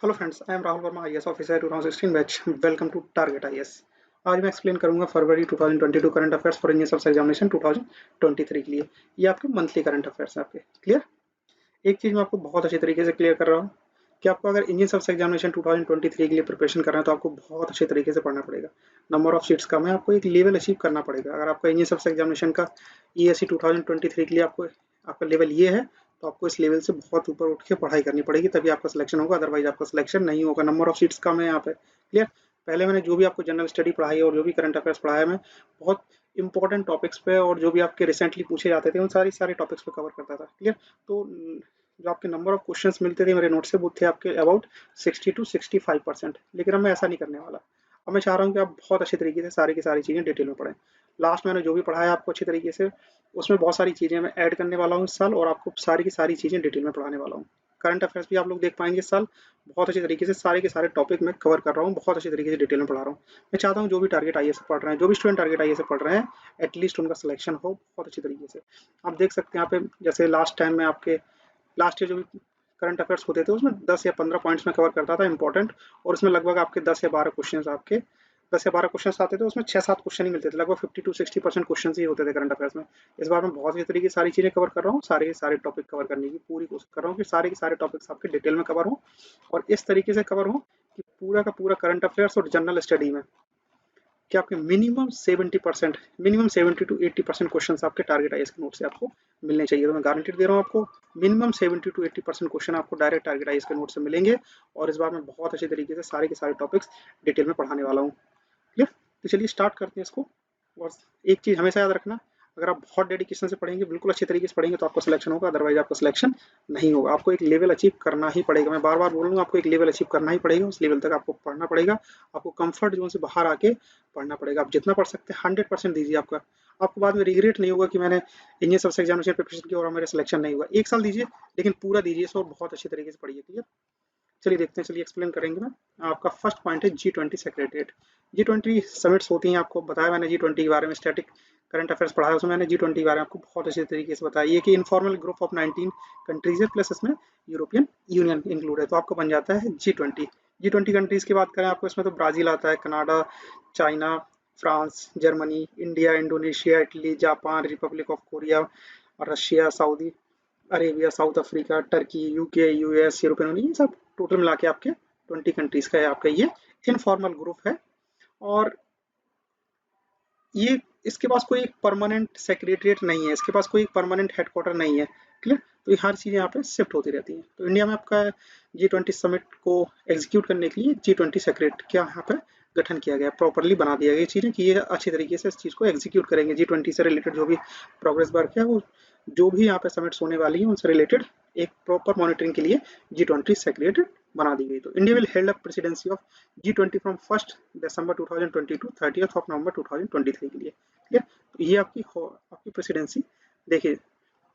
Hello friends, I am Rahul Verma, IAS officer 2016 batch. Welcome to target IAS. आज मैं explain करूंगा February 2022 current affairs for Indian service examination 2023 के लिए। ये आपके मंथली करंट अफेयर्स हैं आपके। क्लियर। एक चीज़ मैं आपको बहुत अच्छे तरीके से क्लियर कर रहा हूँ कि आपको अगर इंडियन सर्विस एग्जामिनेशन 2023 के लिए प्रिपरेशन करना है तो आपको बहुत अच्छे तरीके से पढ़ना पड़ेगा। नंबर ऑफ सीट्स कम है, आपको एक लेवल अचीव करना पड़ेगा। अगर आपका इंडियन सर्विस एग्जामिनेशन का ईएससी 2023 के लिए आपको आपका लेवल ये है, तो आपको इस लेवल से बहुत ऊपर उठ के पढ़ाई करनी पड़ेगी, तभी आपका सिलेक्शन होगा, अदरवाइज आपका सिलेक्शन नहीं होगा। नंबर ऑफ सीट्स कम है यहाँ पे। क्लियर। पहले मैंने जो भी आपको जनरल स्टडी पढ़ाई है और जो भी करंट अफेयर्स पढ़ाया है, मैं बहुत इंपॉर्टेंट टॉपिक्स पे और जो भी आपके रिसेंटली पूछे जाते थे उन सारे टॉपिक्स पे कवर करता था। क्लियर। तो जो आपके नंबर ऑफ क्वेश्चंस मिलते थे मेरे नोट से, वो थे आपके अबाउट 60 टू 65%। लेकिन अब मैं ऐसा नहीं करने वाला। अब मैं चाह रहा हूँ कि आप बहुत अच्छे तरीके से सारी की सारी चीज़ें डिटेल में पढ़ें। लास्ट मैंने जो भी पढ़ाया आपको अच्छी तरीके से, उसमें बहुत सारी चीज़ें मैं ऐड करने वाला हूँ इस साल, और आपको सारी की सारी चीज़ें डिटेल में पढ़ाने वाला हूँ। करंट अफेयर्स भी आप लोग देख पाएंगे इस साल। बहुत अच्छे तरीके से सारे के सारे टॉपिक मैं कवर कर रहा हूँ, बहुत अच्छे तरीके से डिटेल में पढ़ा रहा हूँ। मैं चाहता हूँ जो भी टारगेट आईएएस से पढ़ रहे हैं, जो भी स्टूडेंट टारगेट आईएएस से पढ़ रहे हैं, एटलीस्ट उनका सिलेक्शन हो बहुत अच्छी तरीके से। आप देख सकते हैं यहाँ पे, जैसे लास्ट टाइम में आपके लास्ट ईयर जो भी करंट अफेयर्स होते थे उसमें 10 या 15 पॉइंट्स में कवर करता था इंपॉर्टेंट, और उसमें लगभग आपके 10 या 12 क्वेश्चन आपके 10 या 12 क्वेश्चन आते थे, उसमें 6-7 क्वेश्चन ही मिलते थे। लगभग 50 टू 60% क्वेश्चन ही होते थे करंट अफेयर्स में। इस बार मैं बहुत अच्छी तरीके से सारी चीज़ें कवर कर रहा हूँ, सारे के सारे टॉपिक कवर करने की पूरी कोशिश कर रहा हूँ कि सारे के सारे टॉपिक्स आपके डिटेल में कवर हो, और इस तरीके से कवर हो कि पूरा का पूरा करंट अफेयर्स और जनरल स्टडी में कि आपके मिनिमम 70 टू 80% क्वेश्चन आपके टारगेट आईएएस के नोट से आपको मिलने चाहिए। तो मैं गारंटी दे रहा हूँ आपको, मिनिमम 70 टू 80% क्वेश्चन आपको डायरेक्ट टारगेट आईएएस के नोट से मिलेंगे। और इस बार मैं बहुत अच्छे तरीके से सारे के सारे टॉपिक्स डिटेल में पढ़ाने वाला हूँ। क्लियर। तो चलिए स्टार्ट करते हैं इसको। और एक चीज़ हमेशा याद रखना, अगर आप बहुत डेडिकेशन से पढ़ेंगे, बिल्कुल अच्छे तरीके से पढ़ेंगे, तो आपका सिलेक्शन होगा, अदरवाइज आपका सिलेक्शन नहीं होगा। आपको एक लेवल अचीव करना ही पड़ेगा। मैं बार बार बोलूँगा, आपको एक लेवल अचीव करना ही पड़ेगा। उस लेवल तक आपको पढ़ना पड़ेगा। आपको कंफर्ट जोन से बाहर आके पढ़ना पड़ेगा। आप जितना पढ़ सकते हैं 100% दीजिए। आपको बाद में रिग्रेट नहीं होगा कि मैंने इंजीनियर सबसे एग्जामिनेशन प्रिपरेशन की और मेरा सिलेक्शन नहीं हुआ। एक साल दीजिए, लेकिन पूरा दीजिए इसको, बहुत अच्छे तरीके से पढ़िए। क्लियर। चलिए देखते हैं, चलिए एक्सप्लेन करेंगे। मैं आपका फर्स्ट पॉइंट है G20 सेक्रेटरीट। G20 समिट्स होती हैं, आपको बताया मैंने G20 के बारे में। स्टैटिक करंट अफेयर्स पढ़ाया उसमें मैंने G20 के बारे में आपको बहुत अच्छे तरीके से बताया। ये कि इनफॉर्मल ग्रुप ऑफ 19 कंट्रीज है, प्लस इसमें यूरोपियन यूनियन इंक्लूड है, तो आपको बन जाता है G20 कंट्रीज की बात करें आपको, इसमें तो ब्राजील आता है, Canada, China, France, Germany, India, Indonesia, Italy, Japan, Republic of Korea, Russia, Saudi Arabia, south Africa, Turkey, UK, US, European union, ये सब टोटल मिला के आपके 20 कंट्रीज का है आपका ये इनफॉर्मल ग्रुप है। और ये इसके पास कोई एक परमानेंट सेक्रेटरीट नहीं है, इसके पास कोई परमानेंट हेडक्वार्टर नहीं है। क्लियर। तो ये हर चीज़ें यहाँ पे शिफ्ट होती रहती हैं। तो इंडिया में आपका G20 समिट को एग्जीक्यूट करने के लिए G20 सेक्रेटरी क्या यहाँ पे गठन किया गया, प्रॉपरली बना दिया गया चीज़ें कि ये अच्छी तरीके से इस चीज़ को एग्जीक्यूट करेंगे। G20 से रिलेटेड जो भी प्रोग्रेस वर्क है, वो जो भी यहाँ पे समिट्स होने वाली है उनसे रिलेटेड एक प्रॉपर मॉनिटरिंग के लिए G20 सेक्रेटरी बना दी गई। तो India will held a presidency of G20 from 1 December 2020 to 30 November 2023 के लिए। ठीक है। तो ये आपकी प्रेसिडेंसी देखिए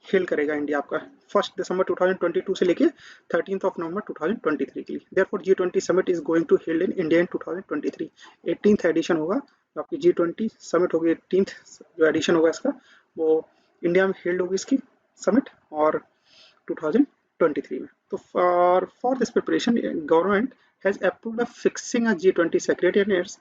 हेल्ड करेगा इंडिया आपका 1 दिसंबर 2022 से लेके 13 नवंबर 2023 के लिए। Therefore G20 summit is going to held in India in 2023। 18th edition होगा, तो आपकी G20 समिट होगी 18th जो एडिशन होगा इसका, वो इंडिया में हेल्ड होगी इसकी समिट, और 2023 में। तो for this preparation government has approved fixing a G20 secretary and it's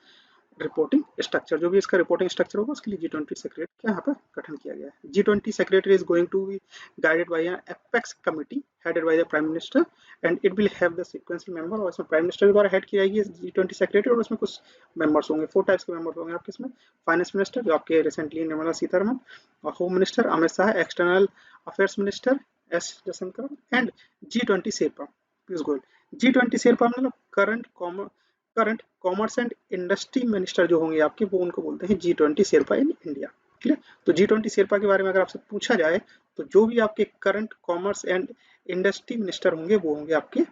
reporting structure. जो भी इसका रिपोर्टिंग स्ट्रक्चर होगा उसके लिए G20 सेक्रेटरी का यहाँ पर गठन किया गया है। G20 secretary is going to be guided by an apex committee headed by the prime minister, and it will have the sequential member. और इसमें प्राइम मिनिस्टर के द्वारा हेड की जाएगी G20 सेक्रेटरी, और उसमें कुछ मेंबर्स होंगे, 4 टाइप्स के मेंबर्स होंगे आपके इसमें। फाइनेंस मिनिस्टर जो आपके रिसेंटली निर्मला सीतारमन, और home minister Amit Shah, external affairs minister S Jaishankar, and G20 sherpa Piyush Goyal. G20 sherpa मतलब current commerce and industry minister जो होंगे आपके, वो उनको बोलते हैं G20 Sherpa in India. Clear. तो G20 शेरपा के बारे में अगर आपसे पूछा जाए, तो जो भी आपके current commerce and industry minister होंगे वो होंगे आपके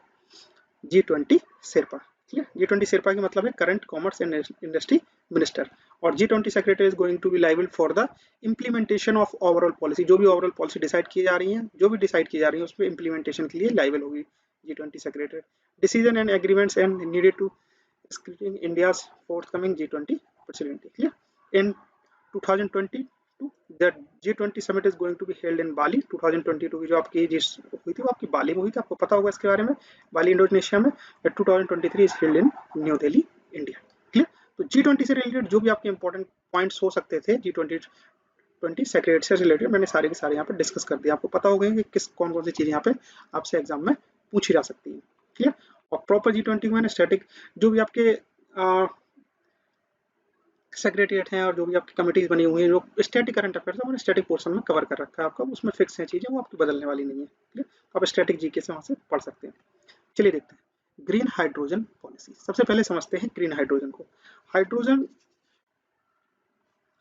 G20 Sherpa. Clear. G20 Sherpa की मतलब है current commerce and industry minister. और G20 secretary is going to be liable for the implementation of overall policy. जो भी ओवरऑल पॉलिसी डिसाइड की जा रही है, उस पर इम्प्लीमेंटेशन के लिए लाइबल होगी G20 secretary. Decision and agreements and needed to screening India's forthcoming G20 presidency. Clear? In 2020 CO2 that G20 summit is going to be held in Bali 2022 की जो आपकी जिस हुई थी वो आपकी बाली में हुई थी, आपको पता होगा इसके बारे में, बाली इंडोनेशिया में। 2023 is held in new Delhi India. Clear. तो G20 से रिलेटेड जो भी आपके इंपॉर्टेंट पॉइंट्स हो सकते थे G20 सेक्रेटरी से रिलेटेड मैंने सारे के सारे यहाँ पे डिस्कस कर दिया। आपको पता होगा कि किस कौन कौन सी चीजें यहाँ पे आपसे एग्जाम में पूछी जा सकती है। क्लियर। और प्रॉपर G20 में मैंने स्टैटिक जो भी आपके सेक्रेटरीट हैं और जो भी आपकी कमिटीज बनी हुई हैं, जो स्टैटिक करंट अफेयर्स है मैंने स्टैटिक पोर्शन में कवर कर रखा है आपका, उसमें फिक्स है चीजें, वो आपकी बदलने वाली नहीं है। क्लियर। आप स्टैटिक जीके से वहां से पढ़ सकते हैं। चलिए देखते हैं ग्रीन हाइड्रोजन पॉलिसी। सबसे पहले समझते हैं ग्रीन हाइड्रोजन को।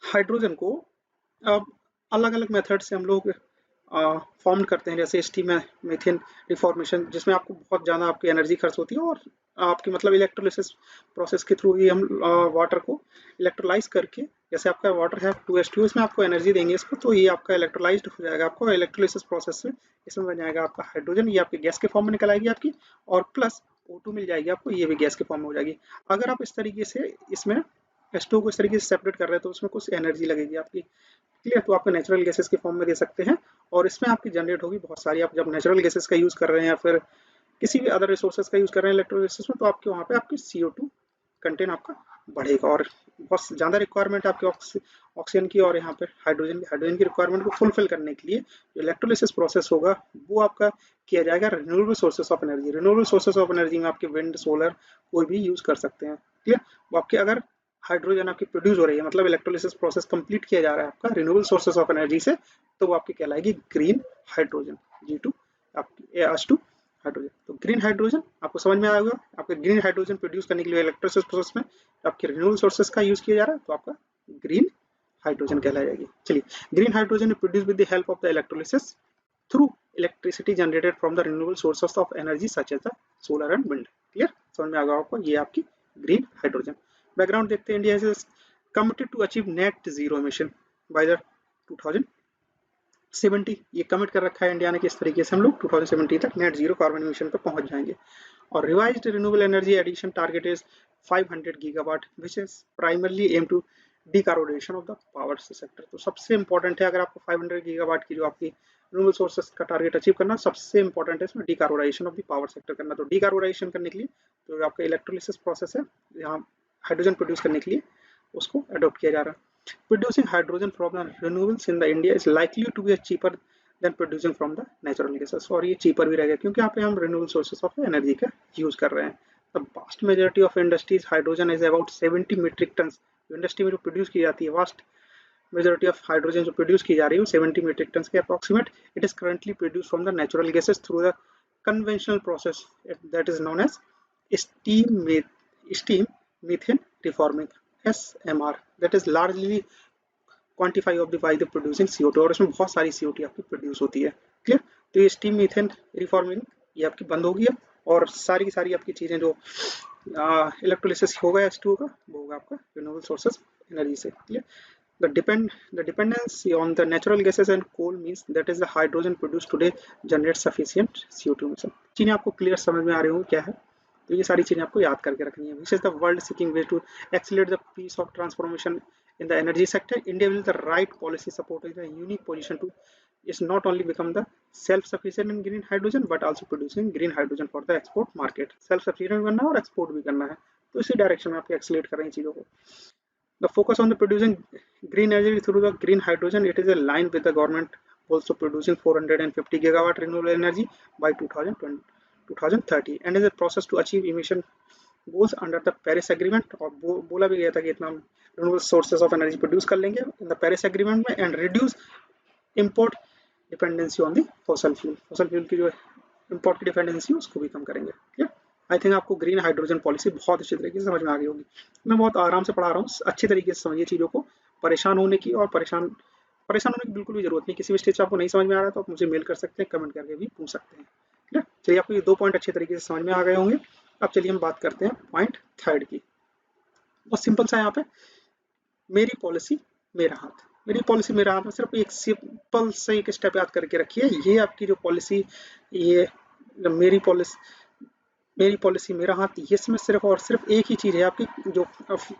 हाइड्रोजन को अब अलग अलग मेथड से हम लोग फॉर्म करते हैं, जैसे स्टीम मीथेन रिफॉर्मेशन, जिसमें आपको बहुत ज़्यादा आपकी एनर्जी खर्च होती है, और आपकी मतलब इलेक्ट्रोलिसिस प्रोसेस के थ्रू ही हम वाटर को इलेक्ट्रोलाइज करके, जैसे आपका वाटर है 2H2, इसमें आपको एनर्जी देंगे इसको, तो ये आपका इलेक्ट्रोलाइज्ड हो जाएगा, आपको इलेक्ट्रोलिसिस प्रोसेस से इसमें बन जाएगा आपका हाइड्रोजन। ये आपके गैस के फॉर्म में निकल आएगी आपकी, और प्लस O2 मिल जाएगी आपको, ये भी गैस के फॉर्म में हो जाएगी। अगर आप इस तरीके से इसमें H2 को इस तरीके से सेपरेट कर रहे हैं तो उसमें कुछ एनर्जी लगेगी आपकी। क्लियर। तो आपको नेचुरल गैसेस के फॉर्म में दे सकते हैं, और इसमें आपकी जनरेट होगी बहुत सारी। आप जब नेचुरल गैसेस का यूज़ कर रहे हैं या फिर किसी भी अदर रिसोर्सेज का यूज़ कर रहे हैं इलेक्ट्रोलिसिस में, तो आपके वहाँ पे आपकी CO2 कंटेंट आपका बढ़ेगा, और बहुत ज़्यादा रिक्वायरमेंट आपके ऑक्सीजन की, और यहाँ पे हाइड्रोजन की रिक्वायरमेंट को फुलफिल करने के लिए जो इलेक्ट्रोलिसिस प्रोसेस होगा वो आपका किया जाएगा renewable sources of energy. Renewable sources of energy में आपके विंड, सोलर कोई भी यूज़ कर सकते हैं। क्लियर। वो आपके अगर हाइड्रोजन आपकी प्रोड्यूस हो रही है, मतलब इलेक्ट्रोलिसिस प्रोसेस कंप्लीट किया जा रहा है आपका रिन्यूएबल सोर्सेस ऑफ एनर्जी से, तो वो आपकी कहलाएगी ग्रीन हाइड्रोजन, G2 आपकी H2 हाइड्रोजन। तो ग्रीन हाइड्रोजन आपको समझ में आएगा। आपके ग्रीन हाइड्रोजन प्रोड्यूस करने के लिए इलेक्ट्रोलिसिस प्रोसेस में आपके रिन्यूएबल सोर्सेस का यूज किया जा रहा है, तो आपका ग्रीन हाइड्रोजन कहलाया जाएगी। चलिए, green hydrogen is produce with the help of the electrolysis through electricity generated from the renewable sources of energy such as the solar and wind. Clear. समझ में आ गया आपको, ये आपकी ग्रीन हाइड्रोजन। बैकग्राउंड देखते हैं। India is committed to achieve net zero emission by the 2070। ये commit कर रखा है इंडिया ने, किस तरीके से हम लोग 2070 तक नेट जीरो कार्बन एमिशन पर पहुंच जाएंगे। और revised renewable energy addition target is 500 gigawatt which is primarily aim to decarbonation of the power sector. तो सबसे इंपॉर्टेंट है, अगर आपको 500 गीगावाट की जो आपकी रिन्यूएबल सोर्सेस का टारगेट अचीव करना, सबसे इंपॉर्टेंट है इसमें डिकार्बोनेशन ऑफ द पावर सेक्टर करना। तो डिकार्बोनेशन करने के लिए जो आपका इलेक्ट्रोलिसिस प्रोसेस है यहाँ हाइड्रोजन प्रोड्यूस करने के लिए, उसको अडॉप्ट किया जा रहा है। Producing hydrogen from the renewables in the India is likely to be cheaper than producing from the natural gases। और ये cheaper भी रहेगा क्योंकि यहाँ पे हम renewable sources of energy का use कर रहे हैं। The vast majority of industries hydrogen is about 70 metric tons। Industry में जो प्रोड्यूस की जाती है, वास्ट मेजोरिटी ऑफ हाइड्रोजन जो प्रोड्यूस की जा रही है 70 मीट्रिक टन के approximate. It is currently produce from the natural gases through the conventional process that is known as steam methane reforming SMR, that is largely quantify of the by the producing CO2। और इसमें बहुत सारी CO2 आपकी produce होती है। Clear. तो ये steam methane reforming ये आपकी बंद होगी अब, और सारी की सारी आपकी चीजें जो इलेक्ट्रोलिसिस होगा H2 का, वो होगा आपका रिन्यूएबल सोर्सेज एनर्जी से। Clear. The dependency on the natural gases and coal means that is the hydrogen produced today generates sufficient CO2 emission। चीजें आपको क्लियर समझ में आ रही होंगी क्या है, तो ये सारी चीजें आपको याद करके रखनी है। Which is the world seeking way to accelerate the pace of transformation in the energy sector। India will the right policy support is a unique position to is not only become the self-sufficient in green hydrogen but also producing green hydrogen for the export market। self-sufficient बनना है और export भी करना है, तो इसी direction में आपको एक्सेलरेट कर रही चीजों को। The focus on the producing green energy through the green hydrogen, it is aligned with the government also producing 450 gigawatt renewable energy by 2030 and is a process to achieve emission goals under the Paris Agreement। और बोला भी गया था कि इतना renewable sources of energy produce कर लेंगे in the Paris Agreement में, and reduce import dependency on the fossil fuel। fossil fuel की जो import की डिपेंडेंसी उसको भी कम करेंगे। क्लियर। आई थिंक आपको ग्रीन हाइड्रोजन पॉलिसी बहुत अच्छी तरीके से समझ में आ गई होगी। मैं बहुत आराम से पढ़ा रहा हूँ, अच्छी तरीके से समझिए चीज़ों को, परेशान होने की और परेशान होने की बिल्कुल भी जरूरत नहीं। किसी भी स्टेज आपको नहीं समझ में आ रहा है तो आप मुझे मेल कर सकते हैं, कमेंट करके भी पूछ सकते हैं। ठीक है। चलिए, आपको ये 2 पॉइंट अच्छे तरीके से समझ में आ गए होंगे। अब चलिए हम बात करते हैं पॉइंट 3 की। बहुत सिंपल सा यहाँ पे, मेरी पॉलिसी मेरा हाथ। मेरी पॉलिसी मेरा हाथ में सिर्फ एक सिंपल से एक स्टेप याद करके रखिए। ये आपकी जो पॉलिसी, ये मेरी पॉलिसी मेरी पॉलिसी मेरा हाथ, ये इसमें सिर्फ और सिर्फ एक ही चीज़ है, आपकी जो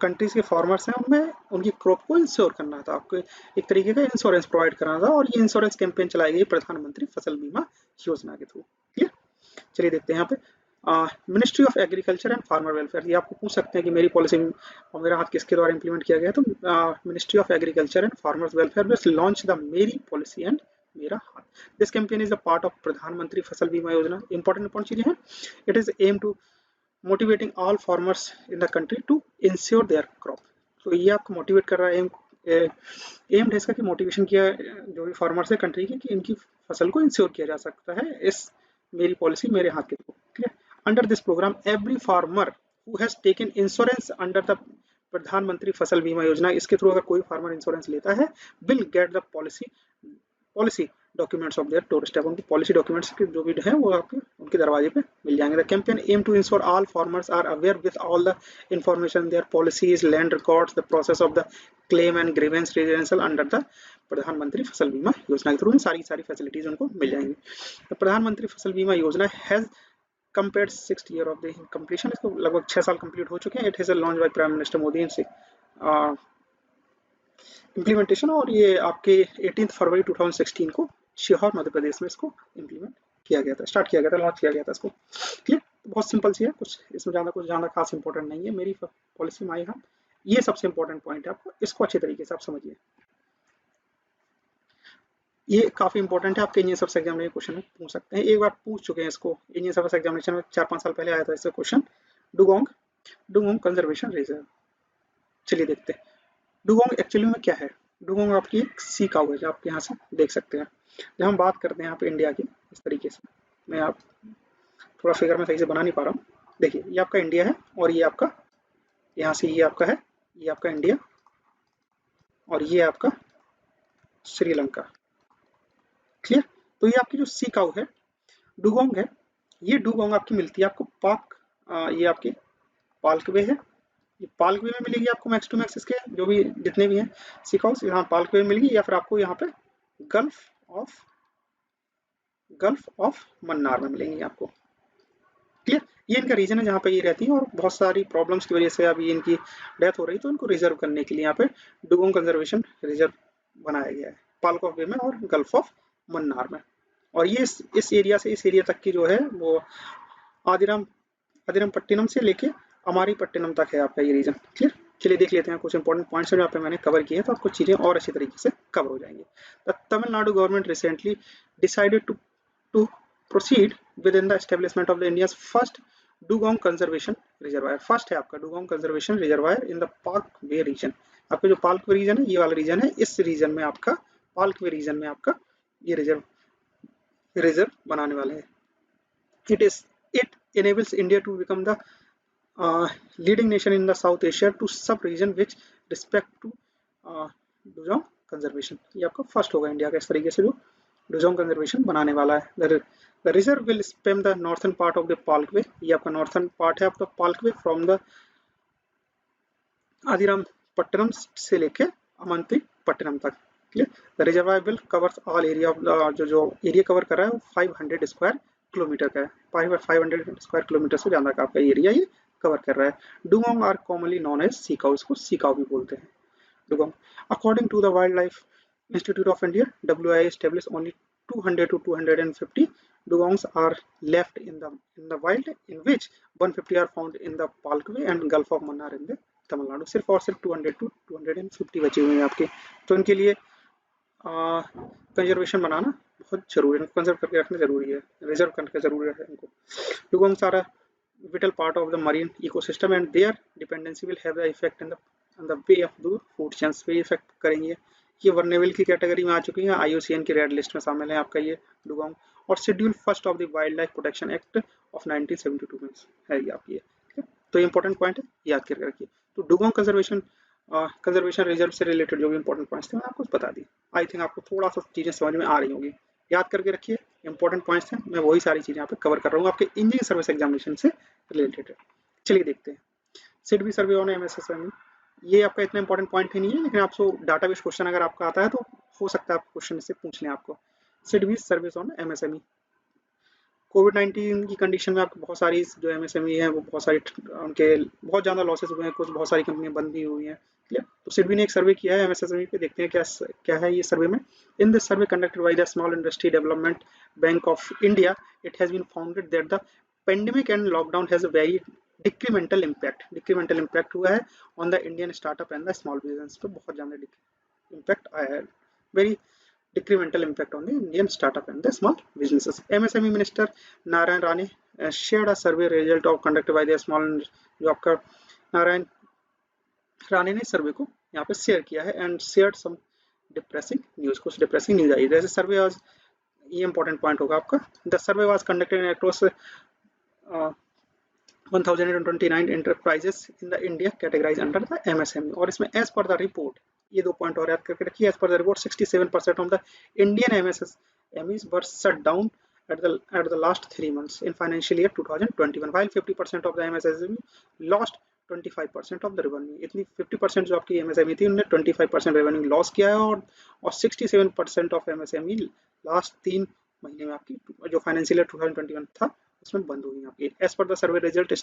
कंट्रीज के फार्मर्स हैं उनमें उनकी क्रॉप को इंश्योर करना था, आपको एक तरीके का इंश्योरेंस प्रोवाइड कराना था, और ये इंश्योरेंस कैंपेन चलाई गई प्रधानमंत्री फसल बीमा योजना के थ्रू। क्लियर। चलिए देखते हैं यहाँ पे ministry of agriculture and farmer welfare. ये आपको पूछ सकते हैं कि मेरी पॉलिसी और मेरा हाथ किसके द्वारा इंप्लीमेंट किया गया है, तो ministry of agriculture and farmers welfare will launch the Meri policy and Mera Haath. This campaign is a part of Pradhanmantri Fasal Bima Yojana. Important चीजें हैं। It is aim to motivating all farmers in the country to insure their crop. तो ये आपको motivate कर रहा है, M है इसका कि मोटिवेशन किया जो भी फार्मर्स है कंट्री के, कि इनकी फसल को इंश्योर किया जा सकता है इस मेरी पॉलिसी मेरे हाथ के through. Clear. Under this programme every farmer who has taken insurance under the Pradhanmantri Fasal Bima योजना, इसके थ्रू अगर कोई फार्मर इंश्योरेंस लेता है, will get the policy documents of their door step. उनकी पॉलिसी डॉक्यूमेंट्स के जो भी हैं वो आपके उनके दरवाजे पे मिल जाएंगे। The campaign aim to insure all farmers are aware with all the information their policies, land records, the process of the claim and grievance residential under the Pradhanmantri Fasal Bima योजना के थ्रू इन सारी फैसिलिटीज उनको मिल जाएंगी। तो प्रधानमंत्री फसल बीमा योजना has compared 6th year of the completion, इसको लगभग 6 साल कंप्लीट हो चुके हैं। It is launch by prime minister Modi in implementation, और ये आपके 18 फरवरी 2016 को शिहोर मध्य प्रदेश में इसको इम्प्लीमेंट किया गया था, स्टार्ट किया गया था, लॉन्च किया गया था इसको। क्लियर। बहुत सिंपल सी है, कुछ इसमें कुछ ज़्यादा खास इंपॉर्टेंट नहीं है। मेरी पॉलिसी माई हाथ, ये सबसे इंपॉर्टेंट पॉइंट है, आपको इसको अच्छे तरीके से आप समझिए। ये काफी इंपॉर्टेंट है, आपके इंजीनियर सर्विस एग्जाम में क्वेश्चन पूछ सकते हैं, एक बार पूछ चुके हैं इसको इंजीनियर सर्विस एग्जामिनेशन में, 4-5 साल पहले आया था इसका question. Dugong dugong conservation reserve. चलिए देखते हैं डुगोंग एक्चुअली में क्या है। डुगोंग आपकी एक सी काऊ है, जो आप यहाँ से देख सकते हैं। जब हम बात करते हैं यहाँ पे इंडिया की, इस तरीके से मैं आप थोड़ा फिगर में सही से बना नहीं पा रहा हूँ। देखिए ये आपका इंडिया है, और ये आपका यहाँ से ये आपका है, ये आपका इंडिया, और ये आपका श्रीलंका। क्लियर। तो ये आपकी जो सी काऊ है डुगोंग है, ये डुगोंग आपकी मिलती है आपको पाक, ये आपकी पाल्क वे है, ये पाल्क वे में मिलेगी आपको मैक्स टू मैक्स, इसके जो भी जितने भी हैं सी काउस यहाँ पाल्क वे में मिलेगी, या फिर आपको यहाँ पे गल्फ ऑफ मन्नार में मिलेंगी आपको। क्लियर। ये इनका रीजन है जहाँ पे ये रहती है, और बहुत सारी प्रॉब्लम्स की वजह से अभी इनकी डेथ हो रही है, तो इनको रिजर्व करने के लिए यहाँ पे डुगोंग कंजर्वेशन रिजर्व बनाया गया है, पाल्क ऑफ वे में और गल्फ ऑफ मन्नार में। और ये इस एरिया से इस एरिया तक की जो है वो आदिराम आदिरामपट्टिनम से लेके अमारीपट्टिनम तक है आपका ये रीजन। क्लियर। चलिए देख लेते हैं कुछ इंपॉर्टेंट पॉइंट्स जो यहाँ पे मैंने कवर किए हैं, तो आपको चीजें और अच्छी तरीके से कवर हो जाएंगी। The Tamil Nadu government recently decided to proceed with in the establishment of the India's first dugong conservation reservoir. First है आपका dugong conservation reservoir in the Palk Bay region. आपका जो पार्क वे रीजन है, ये वाला रीजन है, इस रीजन में आपका पार्क वे रीजन में आपका ये रिजर्व बनाने वाले हैं। It enables India to become the leading nation in the South Asia to sub-region with respect to dugong conservation. ये आपका फर्स्ट होगा इंडिया का इस तरीके से जो डुजोंग कंजर्वेशन बनाने वाला है। The reserve will span the northern part of the Palk bay. ये आपका नॉर्थन पार्ट है आपका पाल्क वे, फ्रॉम द आदिराम पट्टनम से लेके अमंती पट्टनम तक। Clear. The reservoir will covers all area of the जो एरिया कवर कर रहा है वो 500 स्क्वायर किलोमीटर का है। 500 स्क्वायर किलोमीटर से ज़्यादा का आपका एरिया ये कवर कर रहा है। Dugong are commonly known as sea cow, इसको सीकाउ भी बोलते हैं dugong. According to the wildlife institute of India WI established only 200 to 250 dugongs are left in the wild, in which 150 are found in the Palkwe and Gulf of Mannar in the Tamil Nadu. सिर्फ और सिर्फ 200 to 250 बचे हुए हैं आपके, तो इनके लिए कंजर्वेशन बनाना बहुत जरूरी है, कंजर्व करके रखना जरूरी है, रिजर्व करके जरूरी है इनको। डुगोंग्स are vital part of the marine ecosystem and their dependency will have the effect in the way of the food chains पे इफेक्ट करेंगे। ये वर्नेबल की कैटेगरी में आ चुकी है, IUCN की रेड लिस्ट में शामिल है आपका ये डुगोंग, और schedule first of the wild life protection act of 1972 में है ये आपकी। तो इंपॉर्टेंट पॉइंट है, याद करके रखिए। तो डुगोंग कंजर्वेशन रिजर्व से रिलेटेड जो भी इंपॉर्टेंट पॉइंट्स थे मैं आपको बता दी। आई थिंक आपको थोड़ा सा चीजें समझ में आ रही होंगी, याद करके रखिए। इंपॉर्टेंट पॉइंट्स हैं, मैं वही सारी चीजें यहाँ पे कवर कर रहा हूँ आपके इंजीनियरिंग सर्विस एग्जामिनेशन से रिलेटेड। चलिए देखते हैं सिडबी सर्वे ऑन MSME। ये आपका इतना इंपॉर्टेंट पॉइंट ही नहीं है, लेकिन आपको डाटाबेस क्वेश्चन अगर आपका आता है तो हो सकता है आप क्वेश्चन से पूछ लें आपको। सिडबी सर्विस ऑन MSME कोविड-19 की कंडीशन में आपको बहुत सारी जो एमएसएमई है वो बहुत सारी उनके बहुत ज़्यादा लॉसेस हुए हैं, कुछ बहुत सारी कंपनियां बंद भी हुई हैं। क्लियर। तो सिडबी ने एक सर्वे किया है एमएसएमई पे, देखते हैं क्या है ये सर्वे में। In this survey conducted by the small industry development bank of India, it has been founded that the pandemic and lockdown has a very decremental impact हुआ है on the Indian startup and the small business पे, बहुत ज़्यादा impact आया है, very decremental impact on the Indian startup and the small businesses. MSME Minister Narayan Rane shared a survey result of conducted by the small, जो आपका नारायण राणे ने सर्वे को यहाँ पे शेयर किया है and share some depressing news, कुछ डिप्रेसिंग न्यूज आई। जैसे सर्वे वाज, ये इंपॉर्टेंट पॉइंट होगा आपका, the survey was conducted across 1029 enterprises in the India categorized under the MSME, और इसमें as per the report, ये 2 पॉइंट और याद करके रखिए, as per the report 67% of the Indian MSMEs were shut down at the last 3 months in financial year 2021, while 50% of the MSME lost 25% of the revenue। इतनी 50% जो आपकी MSME थी उन्होंने 25% रेवेन्यू लॉस किया है, और 67% ऑफ MSME लास्ट 3 महीने में आपकी जो फाइनेंशियल ईयर 2021 था उसमें बंद हुई आपकी। As per the survey result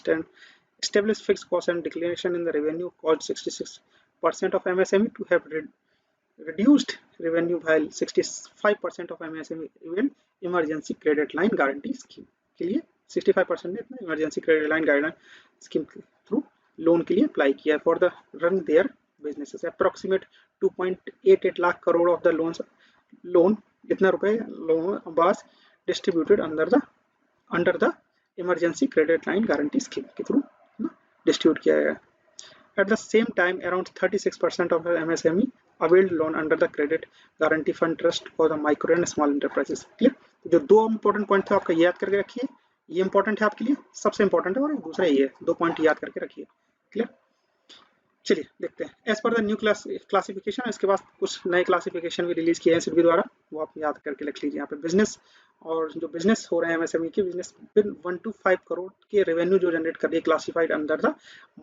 established fixed cost and declination in the revenue caused 66% of MSME to have reduced revenue, while 65% of MSME even emergency credit line guarantee scheme के लिए 65% ने अपना emergency credit line guarantee scheme के through loan के लिए apply किया for the run their businesses. Approximate 2.88 lakh crore of the loan इतना रुपए लोन बास distributed under the emergency credit line guarantee scheme के थ्रू डिस्ट्रीब्यूट किया गया। At the same time around 36% of MSME availed loan under the credit guarantee fund trust for the micro and small enterprises. Clear. जो 2 important point थे आपका याद करके रखिए, ये इंपॉर्टेंट है आपके लिए, सबसे इंपॉर्टेंट है, और दूसरा ये है, 2 पॉइंट याद करके रखिए। क्लियर। चलिए देखते हैं as per the new classification. इसके बाद कुछ नए क्लासिफिकेशन भी रिलीज किए हैं सिडबी द्वारा, वो आप याद करके रख लीजिए। यहाँ पे बिजनेस, और जो बिजनेस हो रहे हैं MSME के बिजनेस 1 to 5 करोड़ के रेवेन्यू जो जनरेट कर रही है classified under the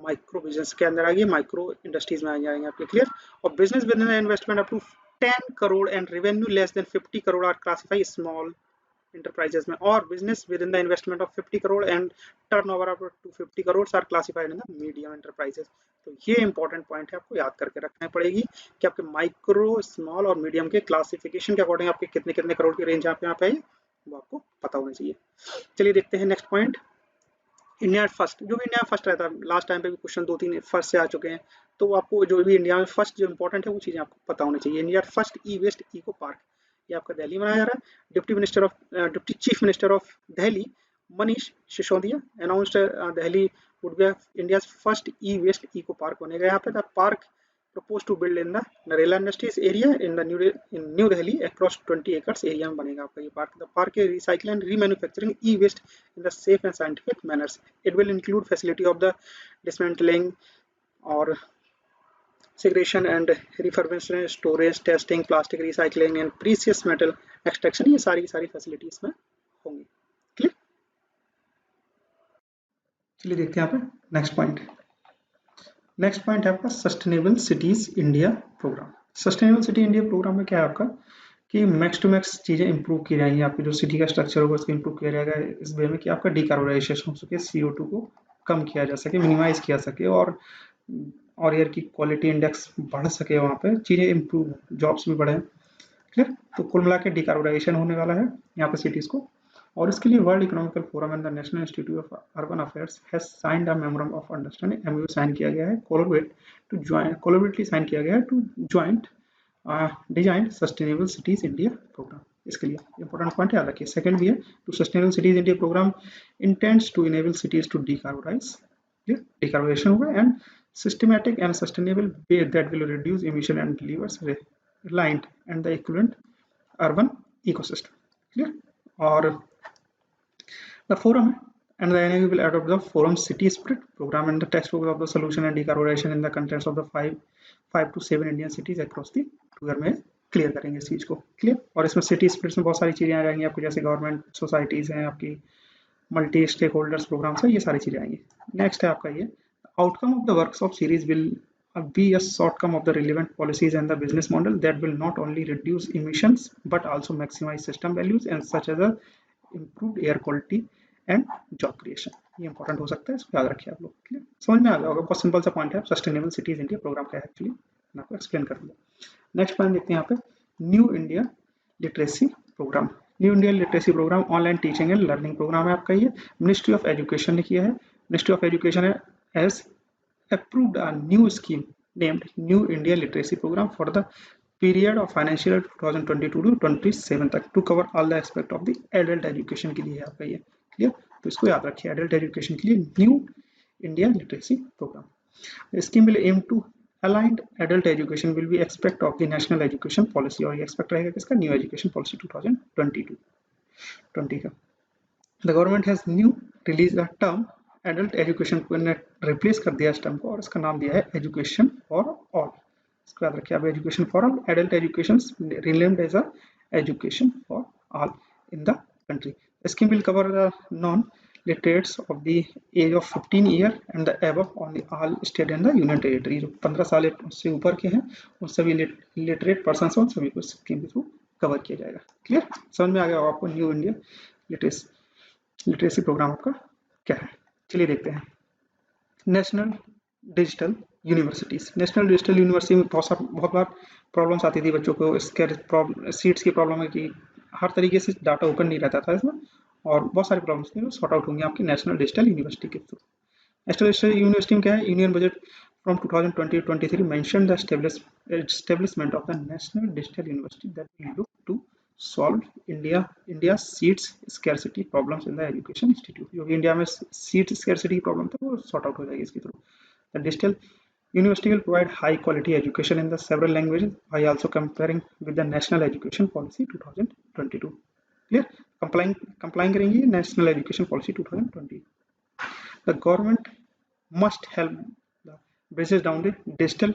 micro business के अंदर आ गई, माइक्रो इंडस्ट्रीज में आ जाएंगे आपके। क्लियर। और business with in investment up to 10 crore and revenue less than 50 crore are classified small enterprises में, और business within the investment of 50 crore and turnover up to 50 crores are classified in the medium enterprises। तो ये important point है, आपको याद करके रखना पड़ेगी कि आपके माइक्रो, स्मॉल और मीडियम के क्लासिफिकेशन के अकॉर्डिंग आपके कितने कितने करोड़ की रेंज यहाँ पे है वो आपको पता होना चाहिए। चलिए देखते हैं नेक्स्ट पॉइंट। इंडिया फर्स्ट, जो भी इंडिया फर्स्ट रहता है, लास्ट टाइम पे भी क्वेश्चन 2-3 फर्स्ट से आ चुके हैं, तो आपको जो भी इंडिया में फर्स्ट जो इंपॉर्टेंट है वो चीज़ें आपको पता होनी चाहिए। India first e waste eco park, ये आपका दिल्ली में बनाया जा रहा है। Deputy chief minister of Delhi Manish Sisodia announced Delhi would be India first e waste eco park बनेगा। यहाँ पे the park proposed to build in the Narela Industries area in New Delhi across 20 acres area में बनेगा आपका ये park. The park is recycling and remanufacturing e-waste in the safe and scientific manners. It will include facility of the dismantling और segregation and refurbishment, storage, testing, plastic recycling and precious metal extraction, ये सारी facilities में होंगी। Clear. चलिए देखते हैं यहाँ पे नेक्स्ट पॉइंट। नेक्स्ट पॉइंट है आपका sustainable cities India programme. Sustainable city India programme में क्या है आपका कि मैक्स टू मैक्स चीज़ें इंप्रूव की जाएंगी, आपकी जो सिटी का स्ट्रक्चर होगा उसको इंप्रूव किया जाएगा इस वे में कि आपका डिकार्बोनाइजेशन हो सके, CO2 को कम किया जा सके, मिनिमाइज किया सके, और एयर की क्वालिटी इंडेक्स बढ़ सके, वहाँ पे चीज़ें इंप्रूव, जॉब्स भी बढ़े। क्लियर। तो कुल मिला के डिकार्बोनाइजेशन होने वाला है यहाँ पे सिटीज़ को, और इसके लिए world economical forum and the national institute of urban affairs has signed a memorandum of understanding, MOU sign किया गया है, कोलैबोरेटली साइन किया गया है to joint design sustainable cities India programme. इसके लिए इंपॉर्टेंट पॉइंट याद रखिए। सेकंड भी है to sustainable cities India programme intends to enable cities to decarbonise, decarbonisation होगा, and systematic and sustainable way that will reduce emission and delivers reliant and the equivalent urban ecosystem। Clear। और the forum and the NIV will adopt the forum city spirit program and the textbook of the solution and decarbonization in the contents of the 5 to 7 Indian cities across the tour में clear करेंगे इस चीज को। Clear. और इसमें city spirits में बहुत सारी चीजें आ जाएंगी आपको, जैसे गवर्नमेंट सोसाइटीज हैं, आपकी मल्टी स्टेक होल्डर्स प्रोग्राम्स है, ये सारी चीजें आएंगी। नेक्स्ट है आपका ये outcome of the workshop series will be a outcome of the relevant policies and the business model that will not only reduce emissions but also maximize system values and such as the improved air quality and job creation. ये important हो सकता है, इसको याद रखिए आप लोग। Clear, समझ में आ गया होगा। बहुत सिंपल सा पॉइंट है। सस्टेनेबल सिटीज इंडिया प्रोग्राम क्या है एक्चुअली, मैं आपको एक्सप्लेन कर दूंगा। नेक्स्ट पॉइंट देखते हैं यहाँ पे, new India literacy programme. New India literacy programme online teaching and learning programme है आपका। ये मिनिस्ट्री ऑफ एजुकेशन ने किया है। Ministry of education has approved a new scheme named New India Literacy Program for the period of financial year 2022 to 27 तक, to cover all the aspect of the adult education के लिए है आपका ये। Clear, तो इसको याद रखिए, एडल्ट एजुकेशन के लिए new India literacy programme. The scheme will aim to aligned adult education will be aspect of the national education policy, और ये एक्सपेक्ट रहेगा किसका, न्यू एजुकेशन पॉलिसी 2022-20 का। The government has new released a term adult education को ने replace कर दिया इस टर्म को, और इसका नाम दिया है एजुकेशन फॉर ऑल। इसको याद रखिए आप, education for all, adult education renamed as a education for all in the country. Scheme will cover the non literates of the age of 15 year and the above on all state and the union territory. जो 15 साल से ऊपर के हैं उन सभी literate person उन सभी को स्कीम के थ्रू कवर किया जाएगा। क्लियर, समझ में आ गया आपको न्यू इंडिया लिटरेसी प्रोग्राम आपका क्या है। चलिए देखते हैं national digital universities. National digital university में बहुत बार प्रॉब्लम्स आती थी बच्चों को, सीट्स की प्रॉब्लम है कि हर तरीके से डाटा ओपन नहीं रहता था इसमें, और बहुत सारी प्रॉब्लम्स थी, सॉर्ट आउट होंगी आपकी नेशनल डिजिटल यूनिवर्सिटी के थ्रू। नेशनल डिजिटल यूनिवर्सिटी में क्या है, union budget from 2020-23 mention the establishment of the national digital university that will look to solve India seats scarcity problems in the education institute। जो कि India में seat scarcity problem था वो sort out हो जाएगी इसके थ्रू। The digital university will provide high quality education in the several languages by also comparing with the national education policy 2022। clear, complying करेंगी national education policy 2020। the government must help the bridges down the digital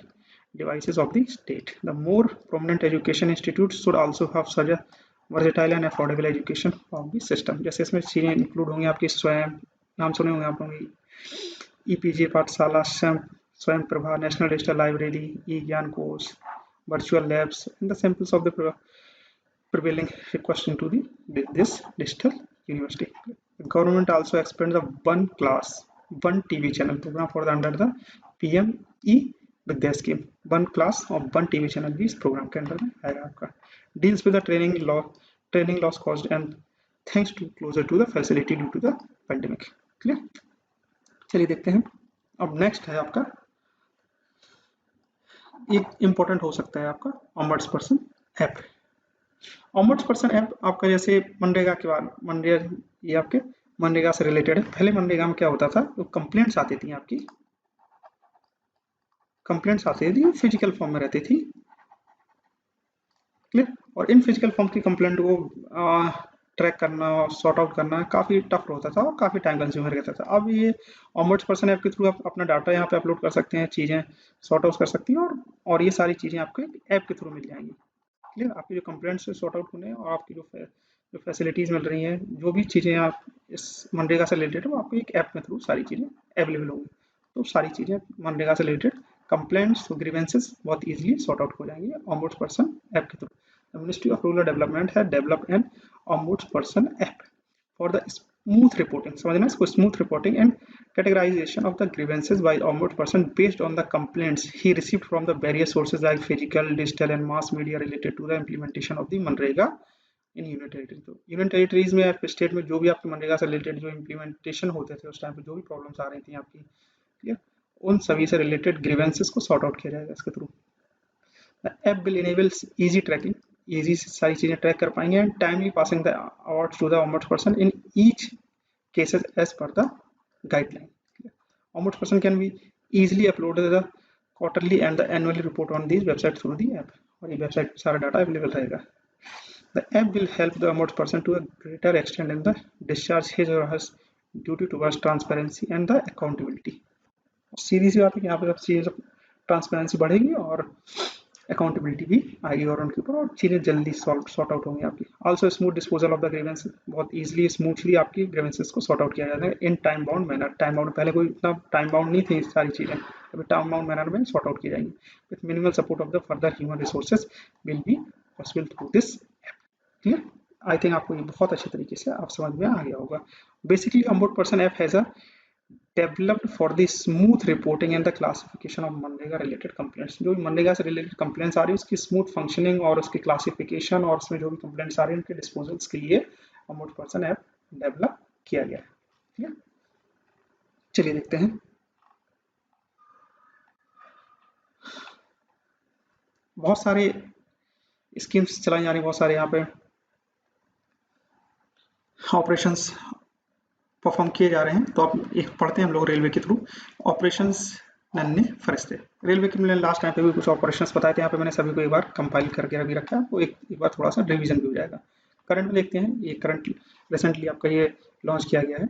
devices of the state। The more prominent education institutes should also have such a versatile and affordable education of the system। जैसे इसमें चीज़ें include होंगी आपकी स्वयं, नाम सुने होंगे आप लोग, EPJ पाठशाला, स्वयं प्रभा, नेशनल डिजिटल लाइब्रेरी, ई ज्ञान course, virtual labs, and the samples of the prevailing request into this digital university। The government also expand the one TV channel program for the under the PME Vidya scheme. One class और one TV channel भी इस programme के अंदर में आएगा आपका। Deals with the training loss cost and thanks to closure to the facility due to the pandemic. Clear, चलिए देखते हैं। अब नेक्स्ट है आपका, एक इंपॉर्टेंट हो सकता है आपका ऑमबड्स पर्सन ऐप। ऑमबड्स पर्सन ऐप आपका जैसे मनरेगा के बाद, मनरेगा ये आपके मनरेगा से रिलेटेड है। पहले मनरेगा में क्या होता था, तो कंप्लेंट्स आती थी आपकी, कंप्लेंट्स आती थी फिजिकल फॉर्म में रहती थी। क्लियर, और इन फिजिकल फॉर्म की कंप्लेंट को ट्रैक करना और सॉर्ट आउट करना काफ़ी टफ होता था और काफ़ी टाइम कंज्यूमर रहता था। अब ये ऑमबड्स पर्सन ऐप के थ्रू आप अपना डाटा यहाँ पे अपलोड कर सकते हैं, चीज़ें सॉर्ट आउट कर सकती हैं, और ये सारी चीज़ें आपको ऐप के थ्रू मिल जाएंगी। क्लियर, आपकी जो कंप्लेंट्स सॉर्ट आउट होने और आपकी जो फैसिलिटीज़ मिल रही हैं, जो भी चीज़ें आप इस मनरेगा से रिलेटेड है, वो आपको एक ऐप के थ्रू सारी चीज़ें अवेलेबल होंगी। तो सारी चीज़ें मनरेगा से रिलेटेड कंप्लेंट्स, ग्रीवेंसेस बहुत ईजिली सॉर्ट आउट हो जाएंगी ऑमबड्स पर्सन ऐप के through. The Ministry of Rural Development has developed an ombudsperson app for the smooth reporting, समझना इसको, smooth reporting and categorization of the grievances by ombudsperson based on the complaints he received from the various sources like physical, digital and mass media related to the implementation of the MNREGA in union territory. तो union territories में आपके state में जो भी आपके मनरेगा से related जो implementation होते थे उस टाइम पे जो भी प्रॉब्लम्स आ रही थी आपकी, क्लियर, उन सभी से रिलेटेड ग्रीवेंसेस को सॉर्ट आउट किया जाएगा इसके थ्रू। The app will enable easy tracking, easy सारी चीज़ें ट्रैक कर पाएंगे, and timely passing the awards to the ombudsperson in each cases as per the guideline. ombudsperson can be easily upload the quarterly and the annually report on this website through the app, और ये website पर सारा data available रहेगा। The app will help the ombudsperson to a greater extend in the discharge his or her duty towards transparency and the accountability. सीधी सी बात है कि यहाँ पे सब चीज़ें ट्रांसपेरेंसी बढ़ेगी और अकाउंटेबिलिटी भी आएगी और उनके ऊपर, और चीज़ें जल्दी सॉर्ट आउट होंगी आपकी। Also smooth disposal of the grievances, बहुत इजीली स्मूथली आपकी ग्रीवेंसेस को सॉर्ट आउट किया जाता है in time bound manner. Time bound, पहले कोई इतना टाइम बाउंड नहीं थी सारी चीज़ें, अभी टाइम बाउंड मैनर में सॉर्ट आउट की जाएंगी। With minimal support of the further human resources will be possible through this app. Clear, I think आपको ये बहुत अच्छे तरीके से आप समझ में आ गया होगा। Basically onboard person app has a developed for the smooth reporting and the classification of MNREGA related complaints. जो भी मनरेगा से रिलेटेड कंप्लेंट्स आ रही है उसकी स्मूथ फंक्शनिंग और उसकी क्लासिफिकेशन और उसमें जो भी कंप्लेंट्स आ रही है उनके डिस्पोजल्स के लिए ऑनबोर्ड पर्सन ऐप डेवलप किया गया है। ठीक है, चलिए देखते हैं। बहुत सारे स्कीम्स चलाई जा रही, बहुत सारे यहाँ पे ऑपरेशंस परफॉर्म किए जा रहे हैं। तो आप एक पढ़ते हैं हम लोग रेलवे के थ्रू ऑपरेशंस नन्हे फरिश्ते। रेलवे के मैंने लास्ट टाइम पे भी कुछ ऑपरेशंस बताए थे, यहाँ पे मैंने सभी को एक बार कंपाइल करके अभी रखा है, तो एक बार थोड़ा सा रिवीजन भी हो जाएगा। करंट में देखते हैं, ये करंट रिसेंटली आपका ये लॉन्च किया गया है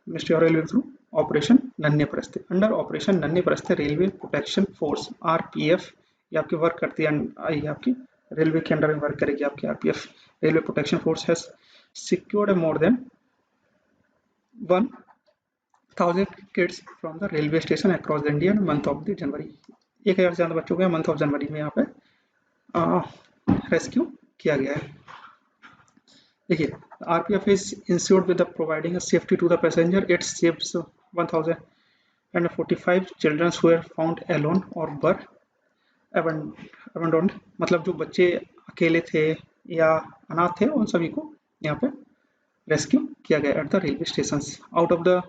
ministry of railway through operation नन्हे फरिश्ते। अंडर ऑपरेशन नन्हे फरिश्ते रेलवे प्रोटेक्शन फोर्स आरपीएफ, ये आपकी वर्क करती है, ये आपकी रेलवे के अंडर में वर्क करेगी आपकी RPF. Railway protection force has secured more than 1,000 kids from the railway station across the India in month of the January। 1,000 से ज़्यादा बच्चों को मंथ ऑफ जनवरी में यहाँ पे रेस्क्यू किया गया है। देखिए, RPF is insured with providing safety to the passenger. It saves 1,045 children who were found alone और वर अबंडोन्ड। मतलब जो बच्चे अकेले थे या अनाथ थे उन सभी को यहाँ पे रेस्क्यू किया गया at the railway station. Out of the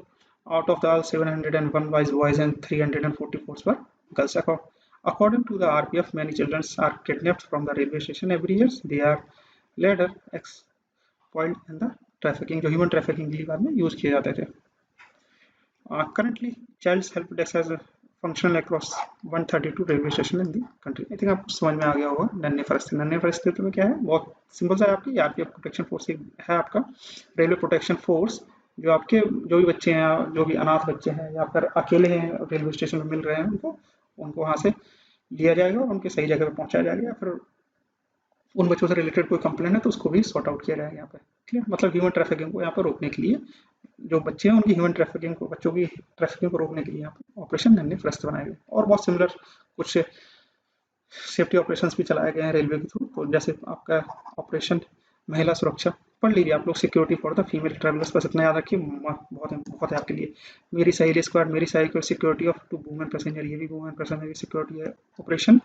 701 boys and 344 were girls। According to the RPF, many children are kidnapped from the railway station every year। They are later exploited in the trafficking, जो human trafficking के लिए बाद में use किए जाते थे। Currently, Child's Help Desk has functional across 132 railway station in the country. I think आपको समझ में आ गया होगा। नन्हे फरिश्ते, नन्हे फरिश्ते तो में क्या है, बहुत सिंपल सा है। आपकी आरपीएफ प्रोटेक्शन फोर्स है आपका रेलवे प्रोटेक्शन फोर्स, जो आपके जो भी बच्चे हैं, जो भी अनाथ बच्चे हैं या फिर अकेले हैं रेलवे स्टेशन में मिल रहे हैं, उनको वहाँ से लिया जाएगा और उनके सही जगह पर पहुँचाया जाएगा। या फिर उन बच्चों से रिलेटेड कोई कंप्लेंट है तो उसको भी सॉर्ट आउट किया जाएगा यहाँ पे। ठीक है, मतलब ह्यूमन ट्रैफिकिंग को यहाँ पर रोकने के लिए, जो बच्चे हैं उनकी ह्यूमन ट्रैफिकिंग को, बच्चों की ट्रैफिकिंग को रोकने के लिए यहाँ पे ऑपरेशन नन्हे फरिश्ते बनाए गए। और बहुत सिमिलर कुछ सेफ्टी ऑपरेशंस भी चलाए गए हैं रेलवे के थ्रू। तो जैसे आपका ऑपरेशन महिला सुरक्षा, पढ़ लीजिए आप लोग, security for the female travellers, बस इतना याद रखिए, बहुत है आपके लिए। मेरी सहेली स्क्वाड, मेरी सहेली सिक्योरिटी ऑफ 2 वुमेन पैसेंजर, ये भी वुमेन पैसेंजर की सिक्योरिटी है। ऑपरेशन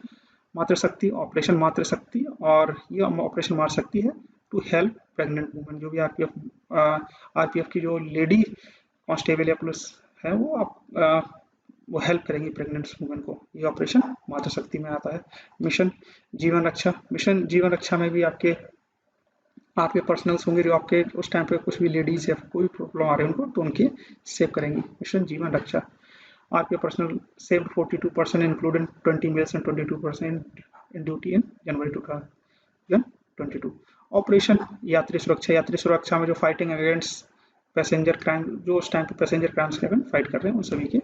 मातृशक्ति, ऑपरेशन मातृशक्ति, और ये ऑपरेशन मातृशक्ति है टू हेल्प प्रेग्नेंट वुमेन। जो भी आरपीएफ की जो लेडी कांस्टेबल या पुलिस है वो हेल्प करेंगी प्रेग्नेंट वुमेन को। ये ऑपरेशन मातृशक्ति में आता है। मिशन जीवन रक्षा, मिशन जीवन रक्षा में भी आपके पर्सनल्स होंगे जो आपके उस टाइम पे कुछ भी लेडीज या कोई प्रॉब्लम आ रही है उनको, तो उनके सेव करेंगी। मिशन जीवन रक्षा, RPF personnel saved 42% including 20 males and 22% in duty in January 2022। Operation यात्री सुरक्षा, यात्री सुरक्षा में जो फाइटिंग अगेंस्ट पैसेंजर क्राइम, जो उस टाइम पे पैसेंजर क्राइम्स के अगेंस्ट फाइट कर रहे हैं उन सभी के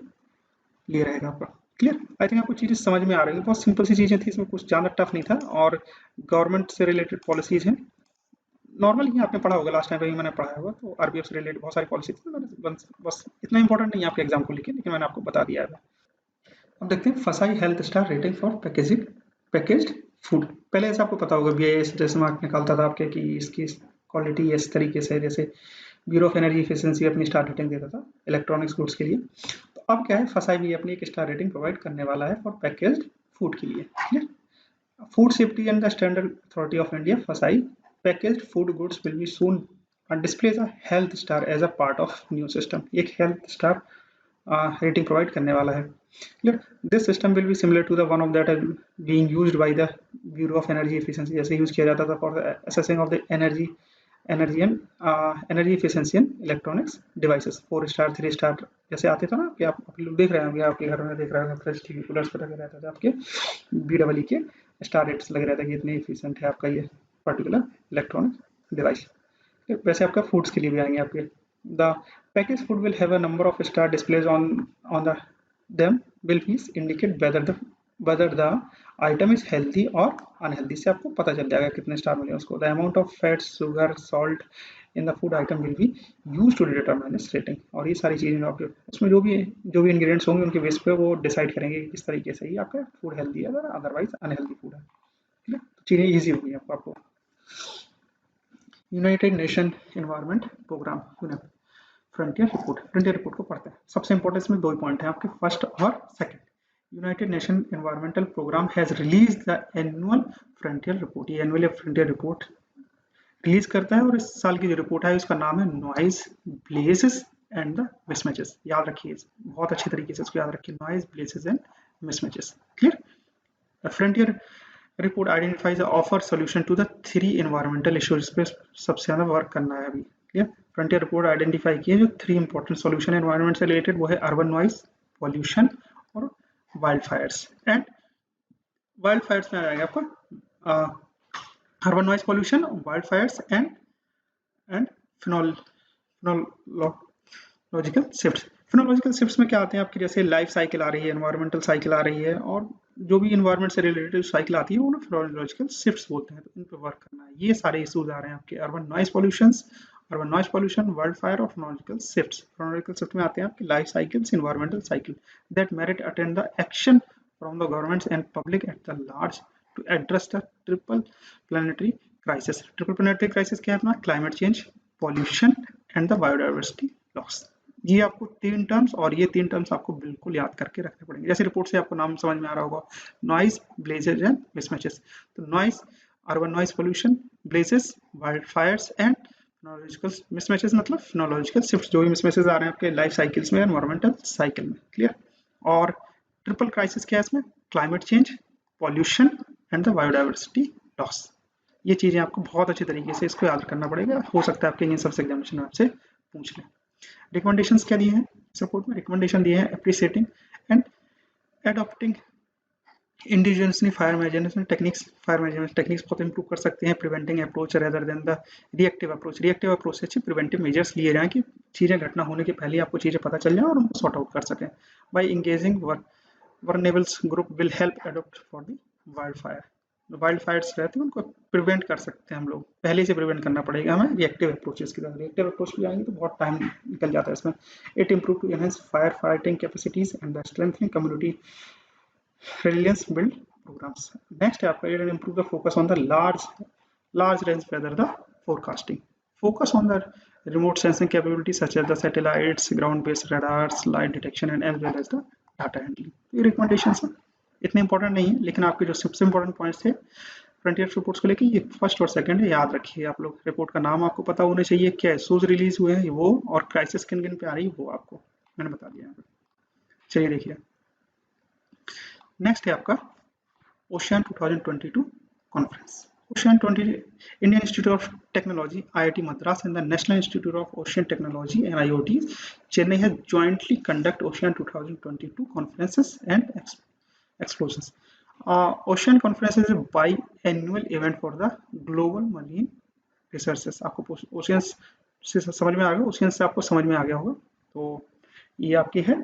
लिए रहेगा आपका। क्लियर? आई थिंक आपको चीज़ें समझ में आ रही है। बहुत सिंपल सी चीज़ें थी, इसमें कुछ ज़्यादा टफ नहीं था। और गवर्नमेंट से रिलेटेड पॉलिसीज हैं, नॉर्मल ही आपने पढ़ा होगा, लास्ट टाइम पे भी मैंने पढ़ाया होगा। तो आरपीएफ से रिलेटेड बहुत सारी पॉलिसी थी, मैंने बस इतना इंपॉर्टेंट नहीं है आपके एग्जाम को लेकर, लेकिन मैंने आपको बता दिया है। अब देखते हैं फसाई health star rating for packaged food. पहले ऐसा आपको पता होगा, BIS जैसे मार्क निकालता था आपके कि इसकी क्वालिटी इस तरीके से, जैसे ब्यूरो ऑफ एनर्जी एफिशिएंसी अपनी स्टार रेटिंग देता था इलेक्ट्रॉनिक्स गुड्स के लिए। तो अब क्या है, फसाई भी अपनी एक स्टार रेटिंग प्रोवाइड करने वाला है फॉर पैकेज्ड फूड के लिए। Clear? Food safety and the standard authority of India, फसाई packaged food goods will be soon displays a health star as a part of new system। एक health star rating provide करने वाला है। Clear? This system will be similar to the one of that being used by the Bureau of Energy Efficiency, जैसे use किया जाता था for the assessing of the energy efficiency in electronics devices। 4 star 3 star जैसे आते थे ना, कि आप लोग देख रहे होंगे, आपके घर में देख रहे होंगे, फ्रिज टीवी कूलर्स पर लगे रहते थे आपके BEE के स्टार रेट्स लगे रहते हैं कि इतने एफिशिएंट है आपका ये पर्टिकुलर इलेक्ट्रॉनिक डिवाइस। वैसे आपका फूड्स के लिए भी आएंगे आपके। The package food will have a number of star displays on the them will please indicate whether the item is healthy और अनहेल्दी। से आपको पता चल जाएगा कितने स्टार मिले उसको। The amount of fat, sugar, salt in the food item will be use to determine its rating. और ये सारी चीज़ें आपके उसमें जो भी इंग्रेडिएंट्स होंगे उनके बेस पे वो डिसाइड करेंगे कि किस तरीके से ही आपका फूड हेल्दी है, अदरवाइज अनहेल्दी फूड है। ठीक है, चीज़ें ईजी होगी आपको। United Nation Environment Programme frontier report को पढ़ते हैं। सबसे इंपॉर्टेंट इसमें दो पॉइंट हैं आपके, फर्स्ट और second. United Nation Environmental Programme has release the annual frontier report. ये एनुअल फ्रंटियर रिपोर्ट रिलीज करता है और इस साल की जो रिपोर्ट है उसका नाम है noise, blazes and the mismatches. याद रखिए, बहुत अच्छी तरीके से इसको याद रखिए, noise, blazes and mismatches. Clear? The frontier report identifies offer solution to the 3 environmental issues पे सबसे ज्यादा वर्क करना है अभी। क्लियर? फ्रंटियर रिपोर्ट आइडेंटिफाई किए जो 3 इंपॉर्टेंट सोल्यूशन एनवायरमेंट से रिलेटेड, वो है अर्बन नॉइज, पॉल्यूशन और wild fires. And wild fires में आ जाएगा आपका urban noise, pollution, wild fires and phenological shifts. Phenological shifts में क्या आते हैं आपकी, जैसे लाइफ साइकिल आ रही है, एनवायरमेंटल साइकिल आ रही है, और जो भी एनवायरमेंट से रिलेटेड साइकिल आती है वो ना फिनोलॉजिकल शिफ्ट्स बोलते हैं, तो इन पे वर्क करना है। ये सारे इश्यूज आ रहे हैं आपके, urban noise pollution, wild fire और फिनोलॉजिकल शिफ्ट्स। फिनोलॉजिकल शिफ्ट में आते हैं आपकी life cycles, environmental cycle that merit attend the action from the governments and public at the large to address the triple planetary crisis. Triple planetary crisis क्या है अपना, climate change, pollution and the biodiversity loss. ये आपको 3 terms, और ये 3 terms आपको बिल्कुल याद करके रखने पड़ेंगे। जैसे रिपोर्ट से आपको नाम समझ में आ रहा होगा, नॉइज, ब्लेजेस एंड मिसमैचेस। तो noise, urban noise pollution, blazes, wild fires and phenological mismatches, मतलब फिनोलॉजिकल शिफ्ट, जो भी मिसमैचेस आ रहे हैं आपके लाइफ साइकिल्स में, एनवायरमेंटल साइकिल में। क्लियर? और ट्रिपल क्राइसिस क्या है इसमें, climate change, pollution and the biodiversity loss. ये चीजें आपको बहुत अच्छे तरीके से इसको याद करना पड़ेगा, हो सकता है आपके इन सबसे एग्जामिनेशन में आपसे पूछ लें। रिकमेंडेशंस क्या दिए हैं इस रिपोर्ट में, रिकमेंडेशन दिए हैं appreciating and adopting indigenously fire management techniques बहुत इंप्रूव कर सकते हैं, preventing approach rather than the reactive approach से अच्छे प्रिवेंटिव मेजर्स लिए जाएं कि चीजें घटना होने के पहले आपको चीजें पता चल जाए और उनको सॉर्ट आउट कर सकें। By engaging vulnerables group will help adopt for the wild fire. Wild fires रहते हैं उनको प्रिवेंट कर सकते हैं हम लोग, पहले से प्रिवेंट करना पड़ेगा हमें रिएक्टिव अप्रोचेस की तरह। रिएक्टिव अप्रोच पे जाएंगे तो बहुत टाइम निकल जाता है इसमें। It improve to enhance fire fighting capacities and the strengthening community resilience build programs. Next है आपका, it will improve the focus on the large range weather the forecasting. Focus on the remote sensing capabilities such as the satellites, ground based radars, light detection and as well as the data handling. ये recommendations हैं, इतने important नहीं है, लेकिन आपके जो सबसे important points थे फ्रंटियर रिपोर्ट्स को लेके, ये फर्स्ट और सेकंड है, याद रखिए आप लोग। रिपोर्ट का नाम आपको पता होना चाहिए, क्या इशूज रिलीज हुए हैं वो, और क्राइसिस किन किन पे आ रही है वो आपको मैंने बता दिया है। चलिए देखिए, नेक्स्ट है आपका ocean 2022 conference. Ocean 20 Indian institute of technology, IIT Madras and the National Institute of Ocean Technology and IoT Chennai has jointly conduct Ocean 2022 conferences and explosions. Ocean conference is a biannual event for the global marine researches. आपको oceans से समझ में आ गया, oceans से आपको समझ में आ गया होगा। तो ये आपकी है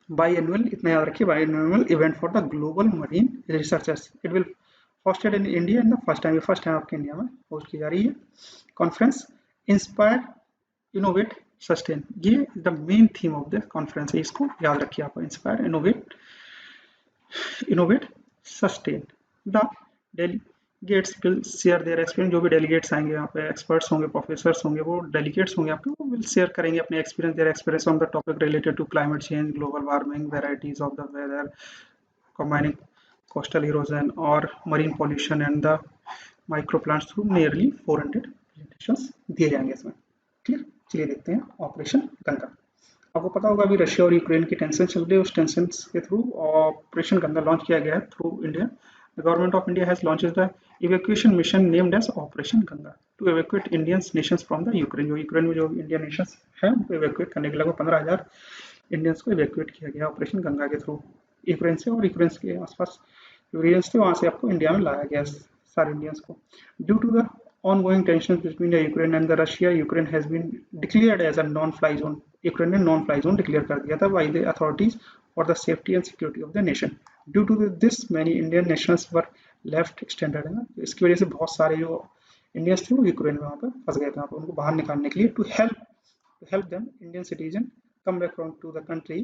biannual, इतना याद रखिए, biannual event for the global marine researchers. It will hosted in India and the first time आपके इंडिया में होस्ट की जा रही है। कॉन्फ्रेंस इंस्पायर, इनोवेट, सस्टेन, ये the main theme of the conference है, इसको याद रखिए आप। Inspire, innovate, sustain. The delegates will share their experience. जो भी डेलीगेट्स आएंगे यहाँ पे, एक्सपर्ट्स होंगे, प्रोफेसर्स होंगे, वो डेलीगेट्स होंगे आपके, वो विल शेयर करेंगे अपने experience, their experience on the topic related to climate change, global warming, varieties of the weather, combining coastal erosion or marine pollution and the microplants through nearly 400 presentations दिए जाएंगे इसमें। Clear? चलिए देखते हैं operation Ganga. आपको पता होगा अभी रशिया और यूक्रेन की टेंशन चल रही है, उस टेंशन के थ्रू ऑपरेशन गंगा लॉन्च किया गया है through India. The government of India has launches the evacuation mission named as operation Ganga to evacuate Indian nations from the Ukraine. जो यूक्रेन में जो इंडियन नेशंस है उनको इवैक्यूएट करने के लगभग 15,000 इंडियंस को इवैक्यूएट किया गया ऑपरेशन गंगा के थ्रू, यूक्रेन से, और यूक्रेन के आसपास जो रीजन्स थे वहाँ से आपको इंडिया में लाया गया सारे इंडियंस को। Due to the ongoing tensions between the Ukraine and the Russia, Ukraine has been declared as a non-fly zone. Ukraine ने नॉन फ्लाई जोन डिक्लेयर कर दिया था by the authorities for the safety and security of the nation. Due to this, many Indian nationals were left stranded. है ना, इसकी वजह से बहुत सारे जो इंडियंस थे वो यूक्रेन में वहाँ पर फंस गए थे, उनको बाहर निकालने के लिए to help them Indian citizen come back to the country.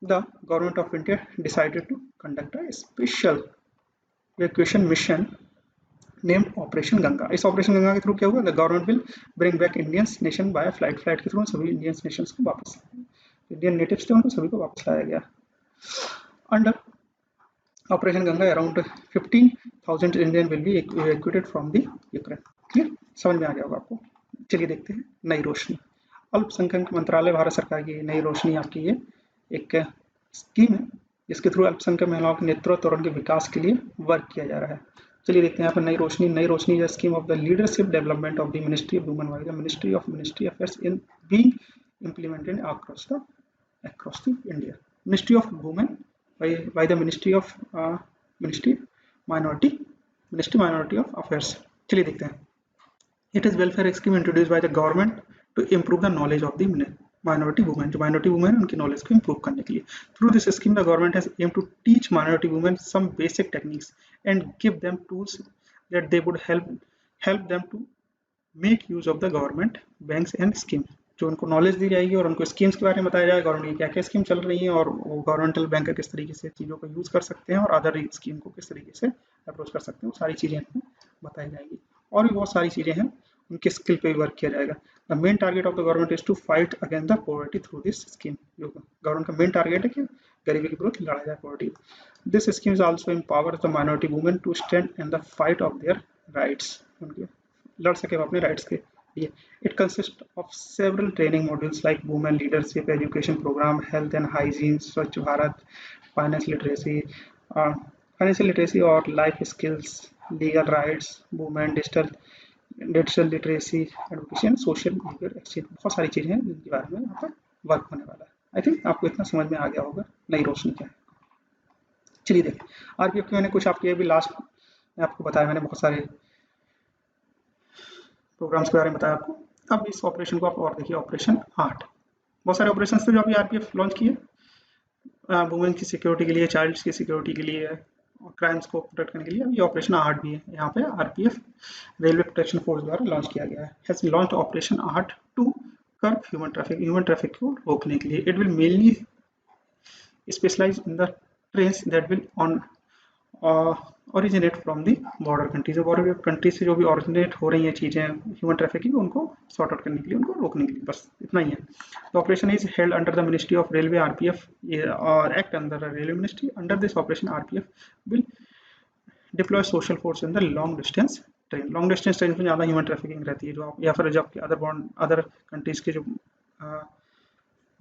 The government of India decided to conduct a special evacuation mission named operation Ganga. इस ऑपरेशन गंगा के थ्रू क्या हुआ, the government will bring back Indians nation by flight. Flight के through सभी Indians Nations को वापस, Indian natives थे उनको सभी को वापस लाया गया। Under operation Ganga around 15,000 Indian will be evacuated from the Ukraine. Clear, समझ में आ गया होगा आपको। चलिए देखते हैं नई रोशनी। अल्पसंख्यक मंत्रालय भारत सरकार की नई रोशनी आपकी ये एक स्कीम है, जिसके थ्रू अल्पसंख्यक महिलाओं के नेतृत्व और उनके विकास के लिए वर्क किया जा रहा है। चलिए देखते हैं यहाँ पर Nai Roshni. Nai Roshni is scheme of the leadership development of the ministry of women by the ministry affairs in being implemented across the India. Ministry of Women by the Ministry Minority of Affairs. चलिए देखते हैं। It is welfare scheme introduced by the government to improve the knowledge of the minority women. जो minority women उनकी knowledge को improve करने के लिए। Through this scheme, the government has aimed to teach minority women some basic techniques and give them tools that they would help them to make use of the government banks and schemes. जो उनको knowledge दी जाएगी और उनको schemes के बारे में बताया जाएगा, गवर्नमेंट की क्या क्या स्कीम चल रही है और वो गवर्नमेंटल बैंक किस तरीके से चीज़ों को यूज़ कर सकते हैं और अदर स्कीम को किस तरीके से अप्रोच कर सकते हैं, वो सारी चीज़ें हमें बताई जाएगी। और भी बहुत सारी चीज़ें हैं, उनके स्किल पे भी वर्क किया जाएगा। The main target of the government is to fight against the poverty through this scheme. जो गवर्नमेंट का मेन टारगेट है कि गरीबी के विरुद्ध लड़ा जाए poverty. This scheme is also empower the minority women to stand in the fight of their rights. उनके लड़ सके अपने राइट्स के लिए। It consists of several training modules like women leadership education program, health and hygiene, Swachh Bharat, financial literacy और life skills, legal rights, women digital literacy, education, social behavior exchange। बहुत सारी चीजें हैं जिनके बारे में यहाँ पर वर्क होने वाला है। आई थिंक आपको इतना समझ में आ गया होगा नई रोशनी क्या है। चलिए देखें आरपीएफ की मैंने कुछ आपके अभी लास्ट में आपको बताया, मैंने बहुत सारे प्रोग्राम्स के बारे में बताया आपको। अब इस ऑपरेशन को आप और देखिए, ऑपरेशन 8। बहुत सारे ऑपरेशन थे जो अभी आरपीएफ लॉन्च किए, वुमेन की सिक्योरिटी के लिए, चाइल्ड्स की सिक्योरिटी के लिए और क्राइम्स को प्रोटेक्ट करने के लिए। अब ये ऑपरेशन 8 भी है, यहाँ पे आरपीएफ रेलवे प्रोटेक्शन फोर्स द्वारा लॉन्च किया गया है। Has launch operation 8 to curb human traffic को रोकने के लिए। It will mainly specialise in the trains that will on originate from the border countries. Border countries से जो भी ओरिजिनेट हो रही हैं चीज़ें ह्यूमन ट्रैफिकिंग, उनको सॉर्ट आउट करने के लिए, उनको रोकने के लिए, बस इतना ही है। The operation is held under the ministry of railway RPF or act under the railway ministry. Under this operation RPF will deploy social force in the long distance train. Long distance train में ज़्यादा human trafficking रहती है, जो आप या फिर जब other countries के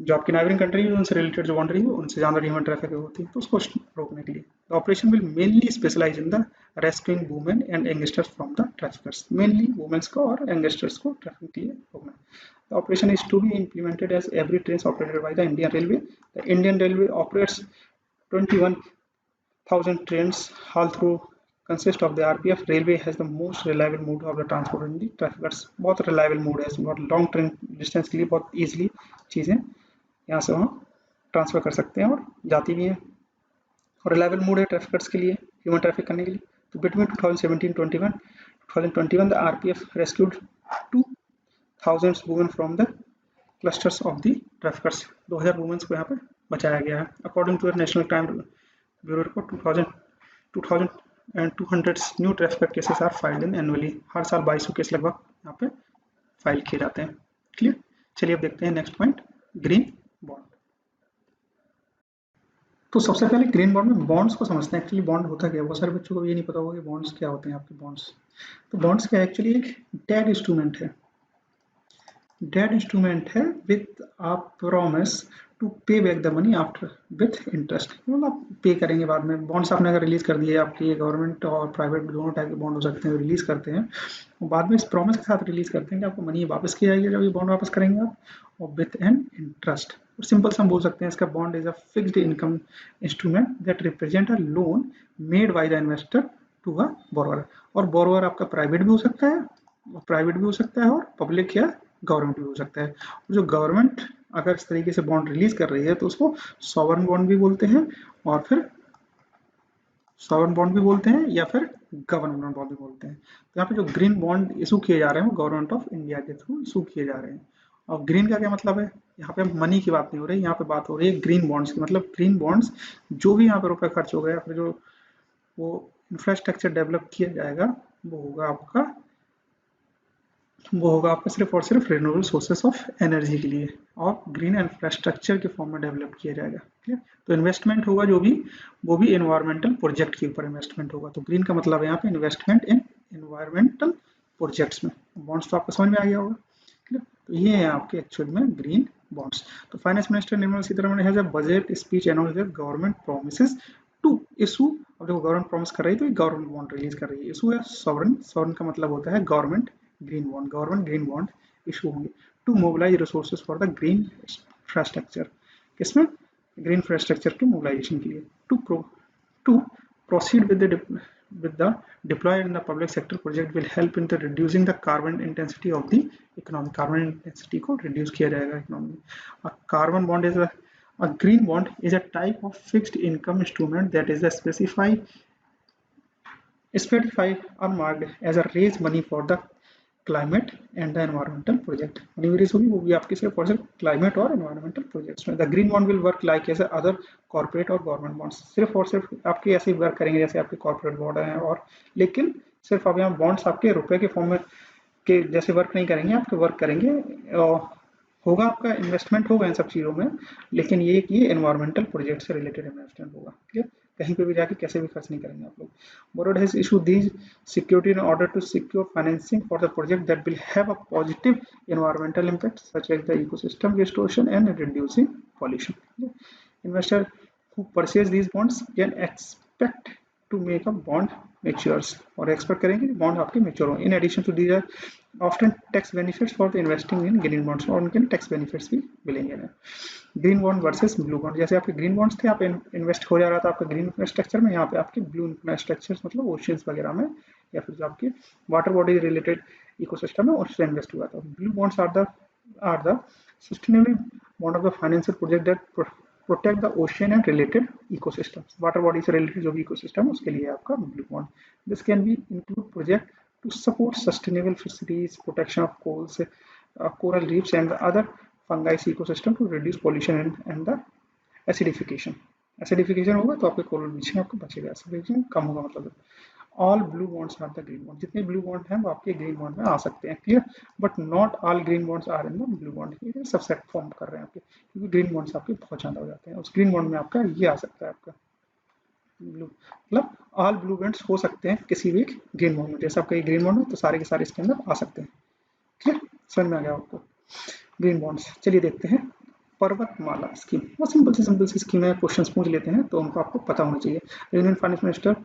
जो आपकी नाइबरिंग कंट्री है उनसे रिलेटेड जो बाउंड्री है उनसे ज़्यादा ह्यूमन ट्रैफिक होती है, तो उसको रोकने के लिए। The operation will mainly specialise in the rescuing women and youngsters from the traffickers. Mainly womens को और यंगस्टर्स को ट्रैफिक के लिए रोकना। The operation is to be implemented as every train operated by the Indian railway. The Indian railway operates 21,000 trains all through consist of the RPF. Railway has the most reliable mode of the transport in the traffickers। बहुत reliable mode है, बहुत long train distance के लिए बहुत easily चीज़ें यहाँ से वहाँ ट्रांसफ़र कर सकते हैं और जाती भी हैं। और रिलायबल मोड है ट्रैफिकर्स के लिए, ह्यूमन ट्रैफिक करने के लिए। तो between 2017-21 the RPF rescued 2,000 women from the clusters of the traffickers. 2000 womens को यहाँ पर बचाया गया है। According to national crime bureau report 2,200 new trafficker cases are filed in annually. हर साल 2200 केस लगभग यहाँ पे फाइल किए जाते हैं। क्लियर, चलिए अब देखते हैं नेक्स्ट पॉइंट, ग्रीन बॉन्ड। तो सबसे पहले ग्रीन बॉन्ड में बॉन्ड्स को समझते हैं। एक्चुअली बॉन्ड होता क्या है, बहुत सारे बच्चों को ये नहीं पता होगा कि बॉन्ड्स क्या होते हैं आपके बॉन्ड्स। तो बॉन्ड्स क्या एक्चुअली एक डेट इंस्ट्रूमेंट है। डेट इंस्ट्रूमेंट है विथ अ प्रॉमिस टू पे back the money after with interest. मतलब आप पे करेंगे बाद में। बॉन्ड्स आपने अगर रिलीज कर दिए, आपकी गवर्नमेंट और प्राइवेट दोनों टाइप के बॉन्ड हो सकते हैं, रिलीज करते हैं और बाद में इस प्रॉमिस के साथ रिलीज करते हैं कि आपको मनी वापस की जाएगी जब ये बॉन्ड वापस करेंगे आप, और विथ एन इंटरेस्ट। सिंपल सा हम बोल सकते हैं इसका bond is a fixed income instrument that represent a loan made by the investor to a borrower. और बोरोवर आपका प्राइवेट भी हो सकता है, और पब्लिक या गवर्नमेंट भी हो सकता है। जो गवर्नमेंट अगर इस तरीके से बॉन्ड रिलीज कर रही है तो उसको सॉवरन बॉन्ड भी बोलते हैं, और फिर सॉवरन बॉन्ड भी बोलते हैं या फिर गवर्नमेंट बॉन्ड भी बोलते हैं। तो यहाँ पे जो ग्रीन बॉन्ड इशू किए जा रहे हैं वो गवर्नमेंट ऑफ इंडिया के थ्रू इशू किए जा रहे हैं। और ग्रीन का क्या मतलब है, यहाँ पे मनी की बात नहीं हो रही, यहाँ पे बात हो रही है ग्रीन बॉन्ड्स की। मतलब ग्रीन बॉन्ड्स जो भी यहाँ पे रुपए खर्च हो गए या फिर जो वो इंफ्रास्ट्रक्चर डेवलप किया जाएगा वो होगा आपका सिर्फ और सिर्फ रिन्यूएबल सोर्सेस ऑफ एनर्जी के लिए और ग्रीन इंफ्रास्ट्रक्चर के फॉर्म में डेवलप किया जाएगा। क्लियर। तो इन्वेस्टमेंट होगा जो भी, वो भी एनवायरमेंटल प्रोजेक्ट के ऊपर इन्वेस्टमेंट होगा। तो ग्रीन का मतलब है यहाँ पे इन्वेस्टमेंट इन एनवायरमेंटल प्रोजेक्ट्स में। बॉन्ड्स तो आपको समझ में आ गया होगा। क्लियर। तो ये है आपके एक्चुअल में ग्रीन बॉन्ड्स। तो finance minister Nirmala Sitharaman has a budget speech announce that government promises to issue. अब देखो गवर्नमेंट प्रॉमिस कर रही है तो गवर्नमेंट बॉन्ड रिलीज कर रही है। इशू है सॉवरन, सॉवरन का मतलब होता है government government green bond issue होंगे to mobilise resources for the green infrastructure. किसमें? ग्रीन इंफ्रास्ट्रक्चर के मोबिलाइजेशन के लिए। To proceed with the deployed in the public sector project will help in the reducing the carbon intensity of the economy. Carbon intensity को reduce किया जाएगा economy में। A carbon bond is a green bond is a type of fixed income instrument that is specified or marked as a raise money for the climate and the environmental project. Money raise होगी वो भी आपकी सिर्फ और सिर्फ climate और environmental projects में। The green bond will work like as other corporate और गवर्नमेंट बॉन्ड्स। सिर्फ और सिर्फ आपके ऐसे ही वर्क करेंगे जैसे आपके कॉर्पोरेट बॉन्ड हैं, और लेकिन सिर्फ आप यहाँ बॉन्ड्स आपके रुपए के फॉर्म में के जैसे वर्क नहीं करेंगे, आपके वर्क करेंगे होगा आपका इन्वेस्टमेंट होगा इन सब चीज़ों में, लेकिन ये एनवायरमेंटल प्रोजेक्ट से रिलेटेड इन्वेस्टमेंट होगा। क्लियर। कहीं पे भी जाके कैसे भी खर्च नहीं करेंगे आप लोग। Board has issued these security in order to secure financing for the project that will have a positive environmental impact such as the ecosystem restoration and reducing pollution. Investor who purchase these bonds can expect to make a bond matures, और expect करेंगे bond आपके mature हो। In addition to these are often tax benefits for the investing in green bonds, और उनके tax benefits भी मिलेंगे ना। Green bond versus blue bond, जैसे आपके ग्रीन बॉन्ड्स थे आप इन्वेस्ट हो जा रहा था आपका ग्रीन इंफ्रास्ट्रक्चर में, यहाँ पे आपके ब्लू इंफ्रास्ट्रक्चर मतलब ओशियंस वगैरह में या फिर जो आपके वाटर बॉडी रिलेटेड इकोसिस्टम है उससे इन्वेस्ट हुआ था। Blue bonds are the sustainable bond of the financial project that protect the ocean and related ecosystems. Water body से रिलेटेड जो भी इकोसिस्टम है उसके लिए आपका blue bond. This can be include project to support sustainable fisheries, protection of corals, coral reefs and the other fungi ecosystem to reduce pollution and the acidification. Acidification होगा तो आपके कोरल बीच में आपको बचेगा, एसिडिफिकेशन कम होगा मतलब। All blue bonds are the green bond, जितने ब्लू बॉन्ड हैं वो आपके ग्रीन बॉन्ड में आ सकते हैं। Clear. But not all green bonds are in the blue bond, ये सबसेट फॉर्म कर रहे हैं आपके, क्योंकि ग्रीन बॉन्ड्स आपके बहुत ज़्यादा हो जाते हैं। उस ग्रीन बॉन्ड में आपका ये आ सकता है आपका ब्लू, मतलब ऑल ब्लू बॉन्ड्स हो सकते हैं किसी भी ग्रीन बॉन्ड में। जैसे आपका ये ग्रीन बॉन्ड है तो सारे के सारे इसके अंदर आ सकते हैं। क्लियर, समझ में आ गया आपको ग्रीन बॉन्ड्स। चलिए देखते हैं पर्वतमाला स्कीम। बहुत सिंपल सी स्कीम है, क्वेश्चंस पूछ लेते हैं तो उनको आपको पता होना चाहिए। Union finance minister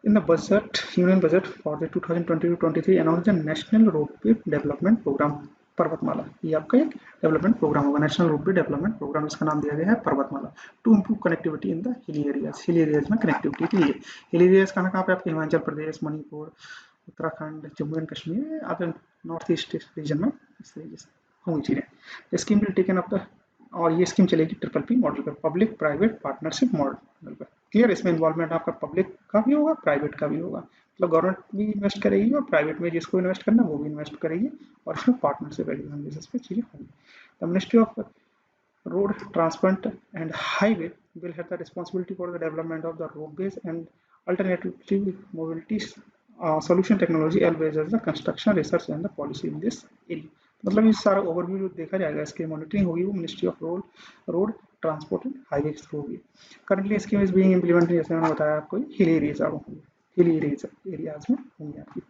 in the budget union budget for the 2022-23 announce the national ropeway development programme Parvatmala. ये आपका एक डेवलपमेंट प्रोग्राम होगा, नेशनल रोपवे डेवलपमेंट प्रोग्राम, इसका नाम दिया गया है Parvatmala. To improve connectivity in the hilly areas, hilly areas में कनेक्टिविटी के लिए। हिली एरियाज कहाँ पे आपके Himachal Pradesh, Manipur, Uttarakhand, Jammu and Kashmir, other north east region में इस तरीके से होंगी चीज़ें। Scheme will taken up the, और ये स्कीम चलेगी PPP मॉडल पर, पब्लिक प्राइवेट पार्टनरशिप मॉडल पर। क्लियर। इसमें इन्वॉल्वमेंट आपका पब्लिक का भी होगा, प्राइवेट का भी होगा, मतलब गवर्नमेंट भी इन्वेस्ट करेगी और प्राइवेट में जिसको इन्वेस्ट करना है वो भी इन्वेस्ट करेगी, और इसमें पार्टनरशिप एग्रीमेंट बेसिस पे चीज़ें होंगी। The ministry of road transport and highway will have the responsibility for the development of the roadways and alternative mobility solution technology as well as the construction research and the policy in this area। मतलब ये सारा overview जो देखा जाएगा, इसकी monitoring होगी वो ministry of road transport and highway through होगी। Currently scheme is being implemented, जैसे मैंने बताया आपको, हिली एरियाज में होंगी आपकी।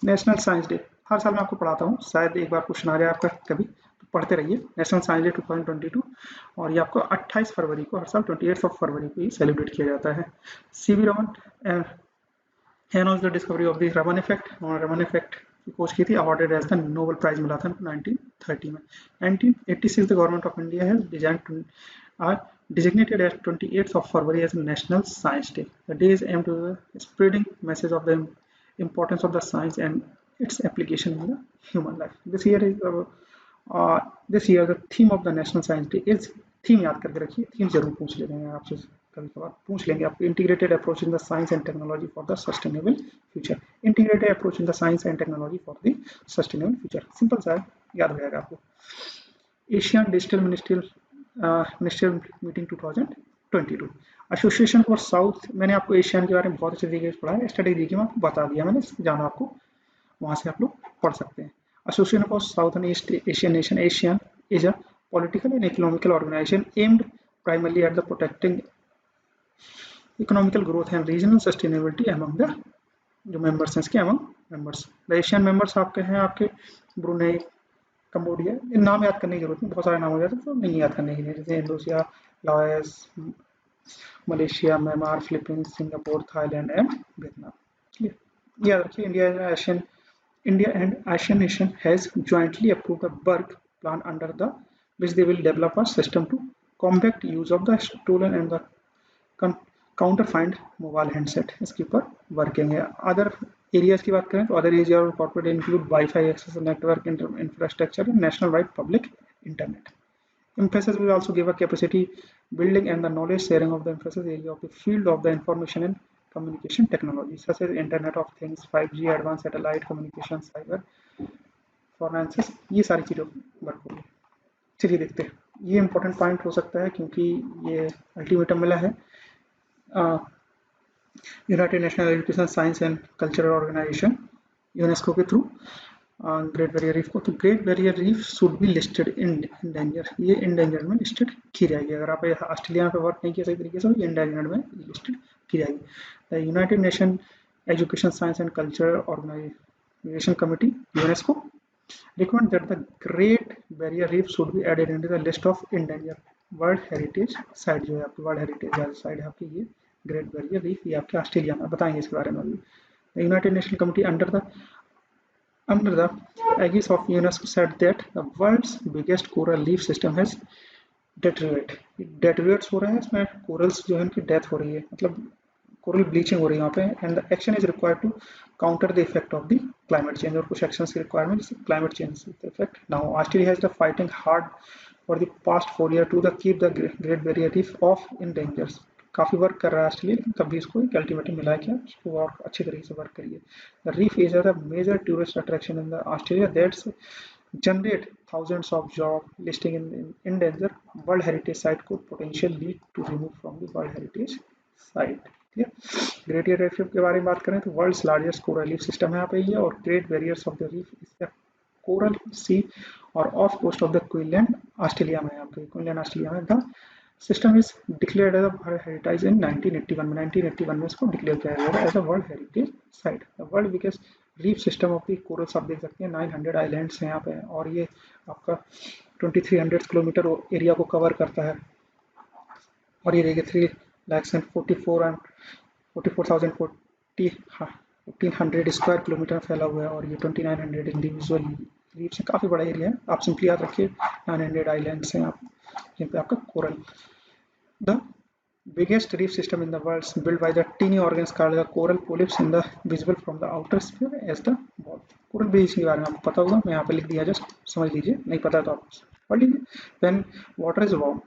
नेशनल साइंस डे हर साल मैं आपको पढ़ाता हूँ, शायद एक बार क्वेश्चन आ जाए आपका कभी, तो पढ़ते रहिए। नेशनल साइंस डे 2022, और ये आपको 28 फरवरी को हर साल 28 फरवरी को ही सेलिब्रेट किया जाता है। CV Raman announced the discovery of the Raman effect, और रमन इफेक्ट की खोज की थी, awarded as the Nobel prize मिला था 1930 में। 1986 the government of India has designated as 28th of February as National Science Day. The day is aimed to spreading message of the importance of the science and its application in the human life. This year the theme of the National Science Day is, theme याद करके रखिए, theme जरूर पूछ लेते हैं आपसे, कभी कभार पूछ लेंगे आपको। Integrated approach in the science and technology for the sustainable future. Integrated approach in the science and technology for the sustainable future, simple सा याद हो जाएगा आपको। Asian digital ministerial meeting 2023 22। Association for south, मैंने आपको एशियन के बारे में बहुत अच्छे तरीके से पढ़ा है, स्ट्रेटेजी की मैं आपको बता दिया मैंने, जाना आपको वहाँ से आप लोग पढ़ सकते हैं। Association for southern east Asian nation, Asian is a political and economical organization aimed primarily at the protecting economical growth and regional sustainability among the जो मेंबर्स हैं इसके among members. The Asian members आपके हैं, आपके Brunei, Cambodia, इन नाम याद करने की जरूरत नहीं, बहुत सारे नाम हो जाते हैं तो नहीं याद करने की, जैसे Indonesia, Laos, Malaysia, Myanmar, Philippines, Singapore, Thailand and Vietnam. याद रखिए, India and Asian nation has jointly approved a work plan under the which they will develop a system to combat use of the stolen and the counterfeit mobile handset। इसके ऊपर working है। Other areas की बात करें तो other area और corporate include wifi access network infrastructure and national wide public internet. Emphasis will also give a capacity building and the knowledge sharing of the emphasis area of the field of the information and communication technology such as Internet of Things, 5G, advanced satellite communication, cyber forensics, ये सारी चीज़ों पर work होगी। चलिए देखते हैं, ये important point हो सकता है क्योंकि ये अल्टीमेटम मिला है United National Education Science and Cultural Organisation UNESCO के थ्रू ग्रेट बैरियर रीफ को। तो Great barrier Reef should be listed in endanger, ये इंडेंजर में लिस्टेड की जाएगी। अगर आप ऑस्ट्रेलिया पे वर्क नहीं किया सही तरीके से तो ये इंडेंजर में लिस्टेड की जाएगी। The United Nation Education Science and Cultural Organisation committee UNESCO recommend that the Great Barrier Reef should be added into the list of endangered world heritage site. जो है आपकी वर्ल्ड हेरिटेज साइट है आपकी ये great barrier reef, ये आपके Australia में, बताएंगे इसके बारे में अभी। United nation committee under the aegis of UNESCO said that the world's biggest coral reef system has deteriorates हो रहा है, इसमें corals जो है उनकी डेथ हो रही है, मतलब कोरल ब्लीचिंग हो रही है यहाँ पे। And the action is required to counter the effect of the climate change, और कुछ एक्शंस की रिक्वायरमेंट जिससे क्लाइमेट चेंज इफेक्ट ना हो। Australia has the fighting hard for the past 4 year to the keep the Great barrier Reef off in dangers. काफ़ी work कर रहा है ऑस्ट्रेलिया, लेकिन तभी इसको एक अल्टीमेटम मिला है कि उसको और अच्छी तरीके से वर्क करिए। The reef is a major tourist attraction in the Australia that's generate thousands of job listing in endangered World Heritage Site could potentially lead to remove from the World Heritage Site। Great barrier reef के बारे में बात करें तो world's largest coral reef system है यहाँ पे ये, और great barriers of the reef is coral sea और off coast of the Queensland Australia में, यहाँ पे क्वीनलैंड ऑस्ट्रेलिया में। The system is declared as a world heritage in 1981 में, 1981 में इसको डिक्लेयर किया गया as a world heritage site. The world biggest reef system of the corals, आप देख सकते हैं 900 आइलैंड्स हैं यहाँ पे, और ये आपका 2300 किलोमीटर एरिया को कवर करता है। और ये देखिए 3,44,000 स्क्वायर किलोमीटर फैला हुआ है, और ये 2900 इंडिविजुअल रीफ से काफ़ी बड़ा एरिया है। आप सिंपली याद रखिए 900 आइलैंड्स हैं आप जिन पे आपका coral. The biggest reef system in the world built by the teeny organs called the coral polyps in the visible from the outer sphere as the wall। Coral bleaching के बारे में आपको पता होगा, मैं यहाँ पे लिख दिया, जस्ट समझ लीजिए, नहीं पता तो आप पढ़ लीजिए। when water is warm,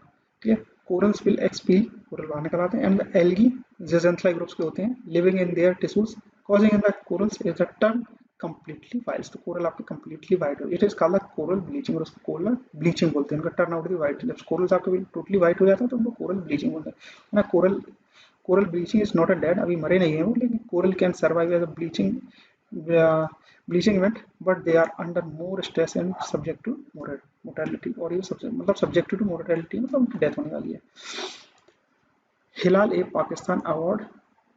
clear, corals will expel, coral बाहर निकल आते हैं, and the algae zooxanthellae groups के होते हैं, living in their tissues causing in the corals is the term completely white। तो कोरल आपके completely white हो, it is called coral bleaching, और उसको कोरल ब्लीचिंग बोलते हैं। उनका टर्न आउट व्हाइट, जब कोरल्स आपके टोटली व्हाइट हो जाता है तो उनको कोरल ब्लीचिंग बोलते हैं ना। Coral bleaching is not a dead, अभी मरे नहीं है वो, लेकिन coral can survive as a bleaching event, but they are under more stress and subject to mortality, और ये मतलब सब्जेक्ट टू मोर्टेलिटी मतलब उनकी डेथ होने वाली है। Hilal e Pakistan award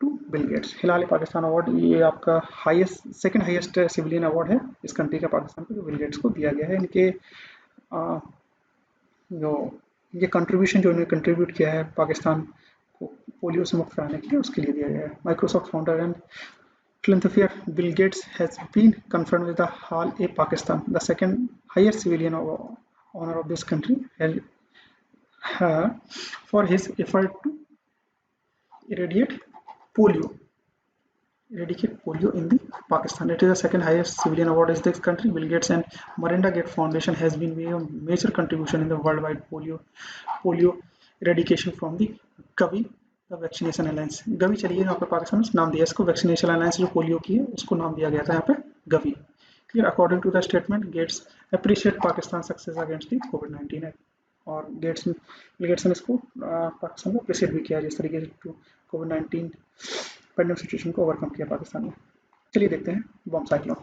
to Bill Gates. Hilal Pakistan award ये आपका सेकंड हाईएस्ट सिविलियन अवार्ड है इस कंट्री का, पाकिस्तान को, जो बिल गेट्स को दिया गया है। इनके जो ये कंट्रीब्यूशन जो इन्होंने कंट्रीब्यूट किया है पाकिस्तान को पोलियो से मुक्त कराने के लिए, उसके लिए दिया गया है। Microsoft founder and philanthropist Bill Gates has been conferred with the Hall A Pakistan, the second highest civilian honor of this country, for his effort to eradicate polio in the Pakistan। It is the second highest civilian award in this country। Bill Gates and Melinda Gates Foundation has been made a major contribution in the worldwide polio eradication from the Gavi vaccination alliance. Gavi चलिए यहाँ पर पाकिस्तान में नाम दिया इसको, vaccination alliance जो polio की है उसको नाम दिया गया था यहाँ पे GAVI. Clear. According to the statement, Gates appreciate Pakistan success against the कोविड-19 और गेट्स ने इसको पाकिस्तान को प्रेसिड भी किया जिस तरीके से कोविड-19 पेंडेमिक सिचुएशन को ओवरकम किया पाकिस्तान ने। चलिए देखते हैं बॉम्ब साइक्लोन।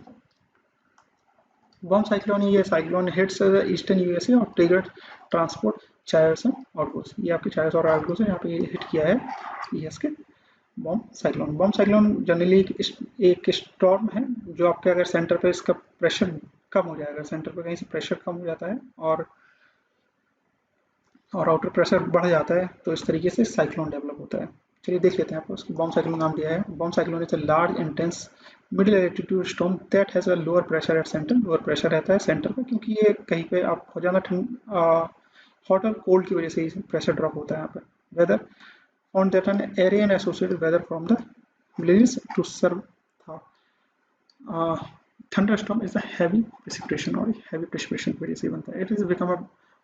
बॉम्ब साइक्लोन, ये साइक्लोन हिट्स ईस्टर्न यूएसए और ट्रिगर्ड ट्रांसपोर्ट चायर्स एंड आउटगोस। ये आपके चायर्स और आउटगोस है, यहाँ पे हिट किया है यूएस के bomb cyclone. Bomb cyclone generally एक स्टॉर्म है जो आपके अगर सेंटर पे इसका प्रेशर कम हो जाएगा, सेंटर पे कहीं से प्रेशर कम हो जाता है और आउटर प्रेशर बढ़ जाता है तो इस तरीके से साइक्लोन डेवलप होता है। चलिए देख लेते हैं आपको उसको बॉम्ब साइक्लोन नाम दिया है। Bomb cyclone is a large intense middle altitude storm that has a lower pressure at centre. Lower pressure रहता है सेंटर पे क्योंकि ये कहीं पे आप हो ज़्यादा ठंड हॉट और कोल्ड की वजह से ही प्रेशर ड्रॉप होता है यहाँ पे। Weather on that an area and associated weather from the villages to serve thunderstorm is a heavy precipitation और heavy precipitation की वजह से बनता है। It is become a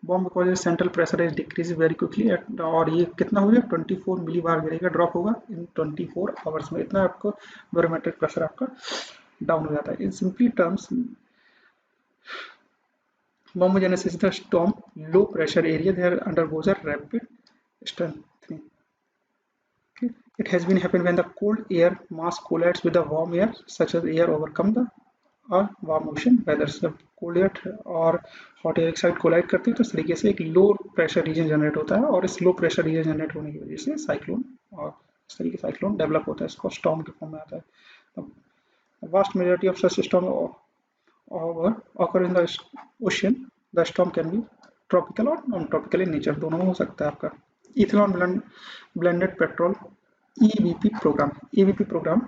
bomb because its central pressure is decreased very quickly और ये कितना हो गया 24 मिली बार गिरेगा, ड्रॉप होगा इन 24 आवर्स में। इतना आपको बैरोमेट्रिक प्रेशर आपका डाउन हो जाता है। इन simply terms bombogenesis is the storm low pressure area there undergoes a rapid strengthening. Okay. It has been happened when the cold air mass collides with the warm air such as air overcome the और warm ocean weather. जब cold air और hot air एक side collide करती है तो इस तरीके से एक लो प्रेशर रीजन जनरेट होता है और इस लो प्रेशर रीजन जनरेट होने की वजह से साइक्लोन और इस तरीके से साइक्लोन डेवलप होता है, इसको स्टॉर्म के फॉर्म में आता है। Vast majority of such storm occur in the ocean. The storm can be tropical और नॉन ट्रॉपिकल इन नेचर, दोनों हो सकता है आपका। Ethanol blended petrol EBP programme. EBP programme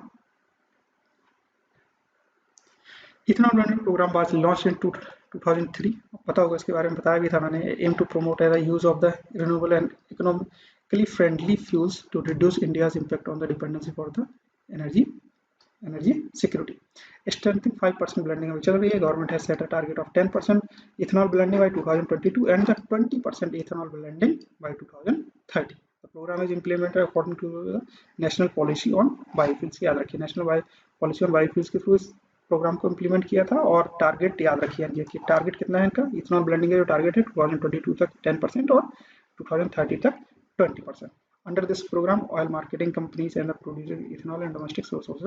ethanol blending programme was launch in 2003। पता होगा इसके बारे में बताया भी था मैंने। Aim to promote the use of the renewable and economically friendly fuels to reduce India's impact on the dependency for the energy security. Strengthening 5% blending अभी चल रही है। Government has set a target of 10% ethanol blending by 2022 and the 20% ethanol blending by 2030। The program is implemented according to the national policy on biofuels। याद रखिए national policy on biofuels के through programme को implement किया था और target याद रखिए कि टारगेट कितना है इनका। इथेनॉल ब्लेंडिंग का जो टारगेट है 2022 तक 10% और 2030 तक 20%। Under this programme oil marketing companies and the producer ethanol and domestic source of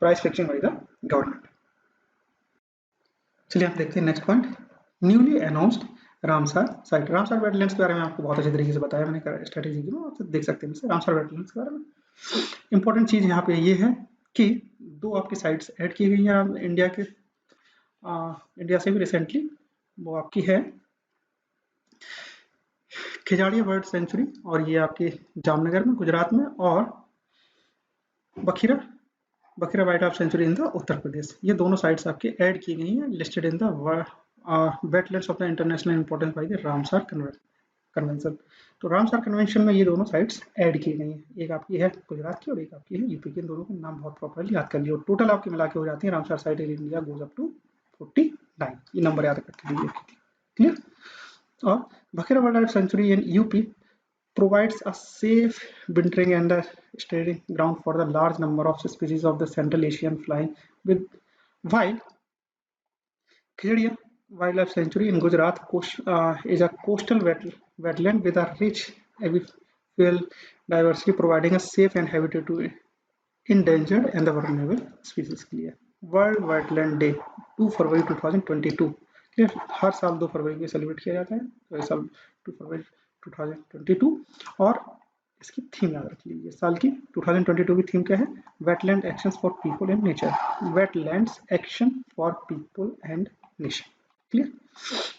price fixing by the government. चलिए आप देखते हैं next point, newly announced Ramsar site. Ramsar wetlands के बारे में आपको बहुत अच्छे तरीके से बताया मैंने स्ट्रेटेजी की, आप देख सकते हैं रामसर वेटलैंड्स के बारे में। इंपॉर्टेंट चीज यहाँ पे ये है कि दो आपकी साइट्स ऐड की गई हैं इंडिया से भी रिसेंटली। वो आपकी है खिजाड़िया बर्ड सेंचुरी और ये आपके जामनगर में गुजरात में, और Bakhira wildlife sanctuary in the Uttar Pradesh. ये दोनों साइट्स आपके ऐड की गई हैं listed in the wetlands of the international importance by the Ramsar convention. तो रामसर कन्वेंशन में ये दोनों साइट्स ऐड की गई हैं। एक आपकी है गुजरात की और एक आपकी है यूपी की। इन दोनों का नाम बहुत प्रॉपर्ली याद कर लिया। टोटल आपके मिला के हो जाती है Ramsar site in India goes up to 49। ये नंबर याद करके दीजिए, क्लियर। और Bakhira wildlife sanctuary in UP provides a safe wintering and a staging ground for the large number of species of the Central Asian flying with, while Khijadia Wildlife Sanctuary in Gujarat is a coastal wetland with a rich avifaunal diversity, providing a safe and habitat to endangered and the vulnerable species के लिए। World wetland day 2 फरवरी 2022। Clear, हर साल 2 फरवरी को celebrate किया जाता है, तो इस साल 2 फरवरी 2022। और इसकी थीम याद रख लीजिए साल की 2022 की थीम क्या है, wetland actions for people and nature. Wetlands action for people and nature, clear.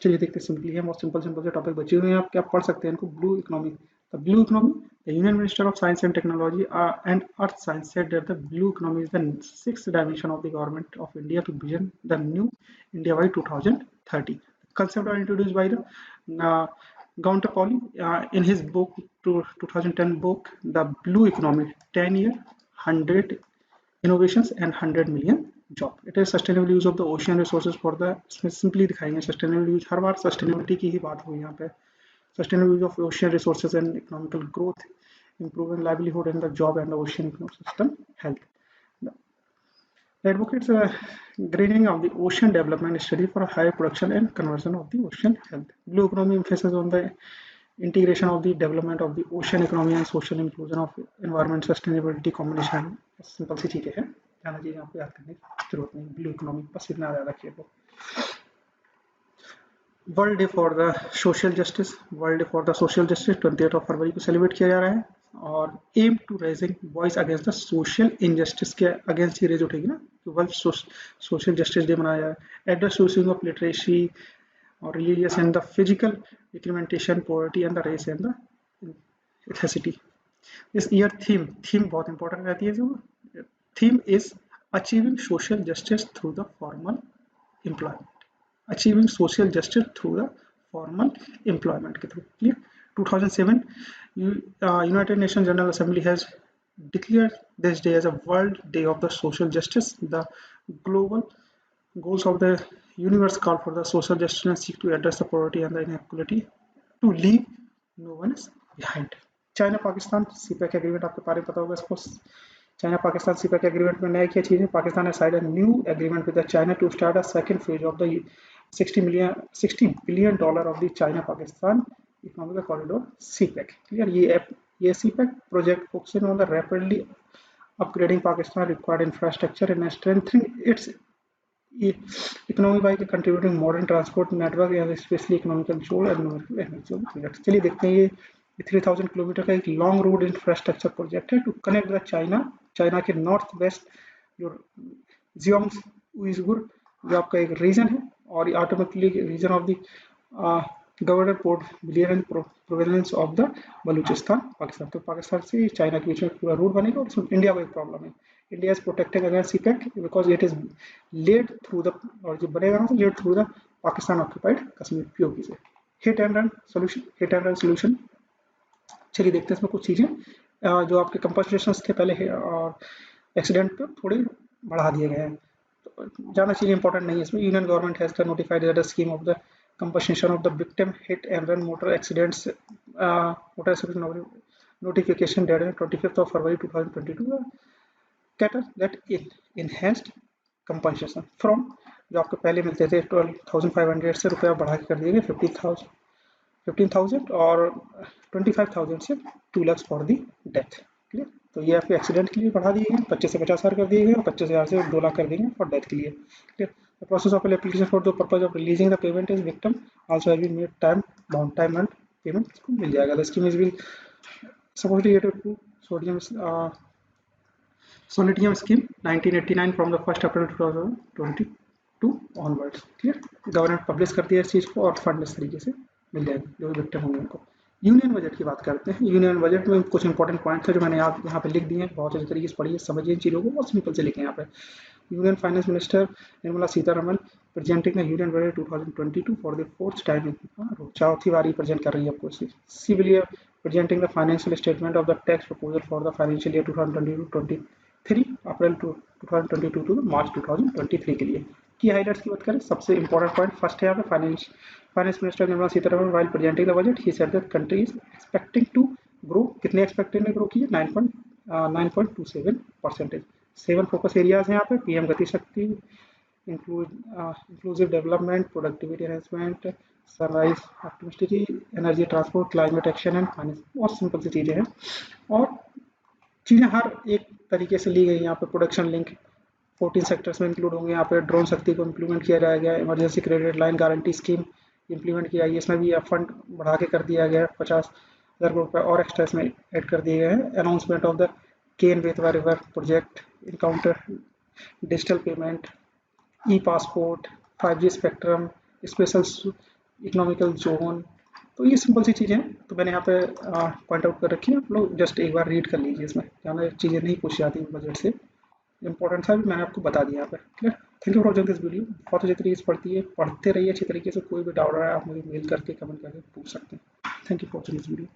चलिए देखते हैं, सिंपली है, बहुत सिंपल से टॉपिक बचे हुए हैं, आप क्या पढ़ सकते हैं इनको। Blue economy, the blue economy, the Union Minister of Science and Technology and Earth Science said that the blue economy is the sixth dimension of the government of India to vision the new India by 2030. The concept was introduced by the Gaunter Pauli in his book 2010 book, The Blue Economy, 10 year, 100 innovations and 100 million job. It is sustainable use of the ocean resources for the, इसमें simply दिखाएंगे sustainable use, हर बार sustainability की ही बात हुई यहाँ पे। Sustainable use of ocean resources and economical growth, improving livelihood and the job and the ocean ecosystem health. advocates greening of the ocean development study for higher production and conversion of the ocean health. Blue economy emphasis on the integration of the development of the ocean economy and social inclusion of environment sustainability combination. Simple सी चीजें हैं, ज़्यादा चीजें आपको याद करने की जरूरत नहीं. ब्लू इकोनॉमी बस इतना याद रखिए. World day for the social justice, world day for the social justice 28 फरवरी को सेलिब्रेट किया जा रहा है. और aim to raising voice against the social injustice के अगेंस्ट ही रेज उठेगी ना, कि वर्ल्ड सोशल जस्टिस डे मनाया जाए. एड्रेस सोर्सिंग ऑफ लिटरेसी और religious and the physical incrementation poverty and the race and the ethnicity. इस ईयर थीम बहुत इंपॉर्टेंट रहती है. जो theme is achieving social justice through the formal employment. Achieving social justice through the formal employment के through. Clear? 2007 United Nations General Assembly has declared this day as a World Day of the Social Justice. The global goals of the universe call for the social justice and seek to address the poverty and the inequality to leave no one is behind. China Pakistan CPEC agreement आपके बारे में पता होगा इसको. China Pakistan CPEC agreement में नया क्या चीज़ है? Pakistan has signed a new agreement with the China to start a second phase of the $60 billion of the China Pakistan economic corridor CPEC. Clear? ये CPEC project focusing on the rapidly upgrading Pakistan required infrastructure and strengthening its economy by contributing modern transport network and especially economical control and environmental. चलिए देखते हैं. ये 3000 kilometre का एक long road infrastructure project है to connect the China के north west जो जियोंग उइगुर जो आपका एक रीजन है, और automatically region of the governor Port Blair and province of the Balochistan Pakistan. तो पाकिस्तान से चाइना के बीच में पूरा रोड बनेगा. और इसमें इंडिया को एक प्रॉब्लम है. India is protecting against CPEC because it is led through the, और जो बनेगा ना led through the Pakistan occupied Kashmir PoK से. Hit and run solution. चलिए देखते हैं इसमें कुछ चीज़ें जो आपके कंपनसेशन थे पहले और एक्सीडेंट पे थोड़े बढ़ा दिए गए हैं. तो ज़्यादा चीज़ें इंपॉर्टेंट नहीं है इसमें. Union government has notified that the scheme of the compensation of the victim hit and run motor accidents notification dated 25th of February 2022 cater that enhanced compensation from जो आपको पहले मिलते थे 12,500 से रुपया बढ़ा के कर दिए गए 15,000 और 25,000 से 2 lakh for the death. Clear? तो ये आपके एक्सीडेंट के लिए बढ़ा दिए गए, 25 से 50,000 कर दिए गए और 25,000 से 2 लाख कर देंगे फॉर डेथ के लिए. Clear? The process of application for the purpose of releasing the payment is victim also has been made time bound and payment इसको मिल जाएगा. The scheme is will supposedly related to Solitium scheme 1989 from the 1st April 2022 onwards. Clear? Government publish कर दिया इस चीज़ को और fund इस तरीके से मिल जाएंगे जो भी विक्टिम होंगे उनको. यूनियन बजट की बात करते हैं. यूनियन बजट में कुछ इंपॉर्टेंट पॉइंट थे जो मैंने यहाँ पे लिख दिए हैं. बहुत अच्छी तरीके से पढ़िए, समझिए इन चीज़ों को, बहुत सिंपल से लिखें. यहाँ पे union finance minister Nirmala Sitharaman presenting the union budget 2022 for the 4th time. चौथी बार प्रेजेंट कर रही है आपको. सिविलियर presenting the financial statement of the tax proposal for the financial year 2022-23 April 2022 to March 2023 के लिए. की हाइलाइट्स की बात करें, सबसे इंपॉर्टेंट पॉइंट फर्स्ट है यहाँ पे finance minister Nirmala Sitharaman while presenting the budget he said that country is expecting to grow. कितने एक्सपेक्टेड ने ग्रो किया? 9.27%. 7 फोकस एरियाज हैं यहाँ पे. PM Gati Shakti, inclusive development, productivity enhancement, sunrise opportunities, energy transport, climate action and finance. बहुत simple सी चीज़ें हैं और चीज़ें हर एक तरीके से ली गई. यहाँ पे प्रोडक्शन लिंक 14 सेक्टर्स में इंक्लूड होंगे. यहाँ पे ड्रोन शक्ति को इम्प्लीमेंट किया जाएगा. Emergency credit line guarantee scheme implement किया गया. इसमें भी फंड बढ़ा के कर दिया गया. 50,000 करोड़ रुपये और एक्स्ट्रा इसमें ऐड कर दिए गए हैं. Announcement of the Ken Betwa river project, encounter digital payment, e passport, 5G spectrum, special economical zone. तो ये सिंपल सी चीज़ें हैं. तो मैंने यहाँ पे पॉइंट आउट कर रखी है. आप लोग जस्ट एक बार रीड कर लीजिए. इसमें ज़्यादा चीज़ें नहीं पूछी जाती बजट से. इंपॉर्टेंट था मैंने आपको बता दिया यहाँ पे. Clear? Thank you for watching this video. बहुत अच्छी तरीके से पढ़ते रहिए अच्छी तरीके से. कोई भी डाउट रहा है आप मुझे मेल करके कमेंट करके पूछ सकते हैं. Thank you for watching this video.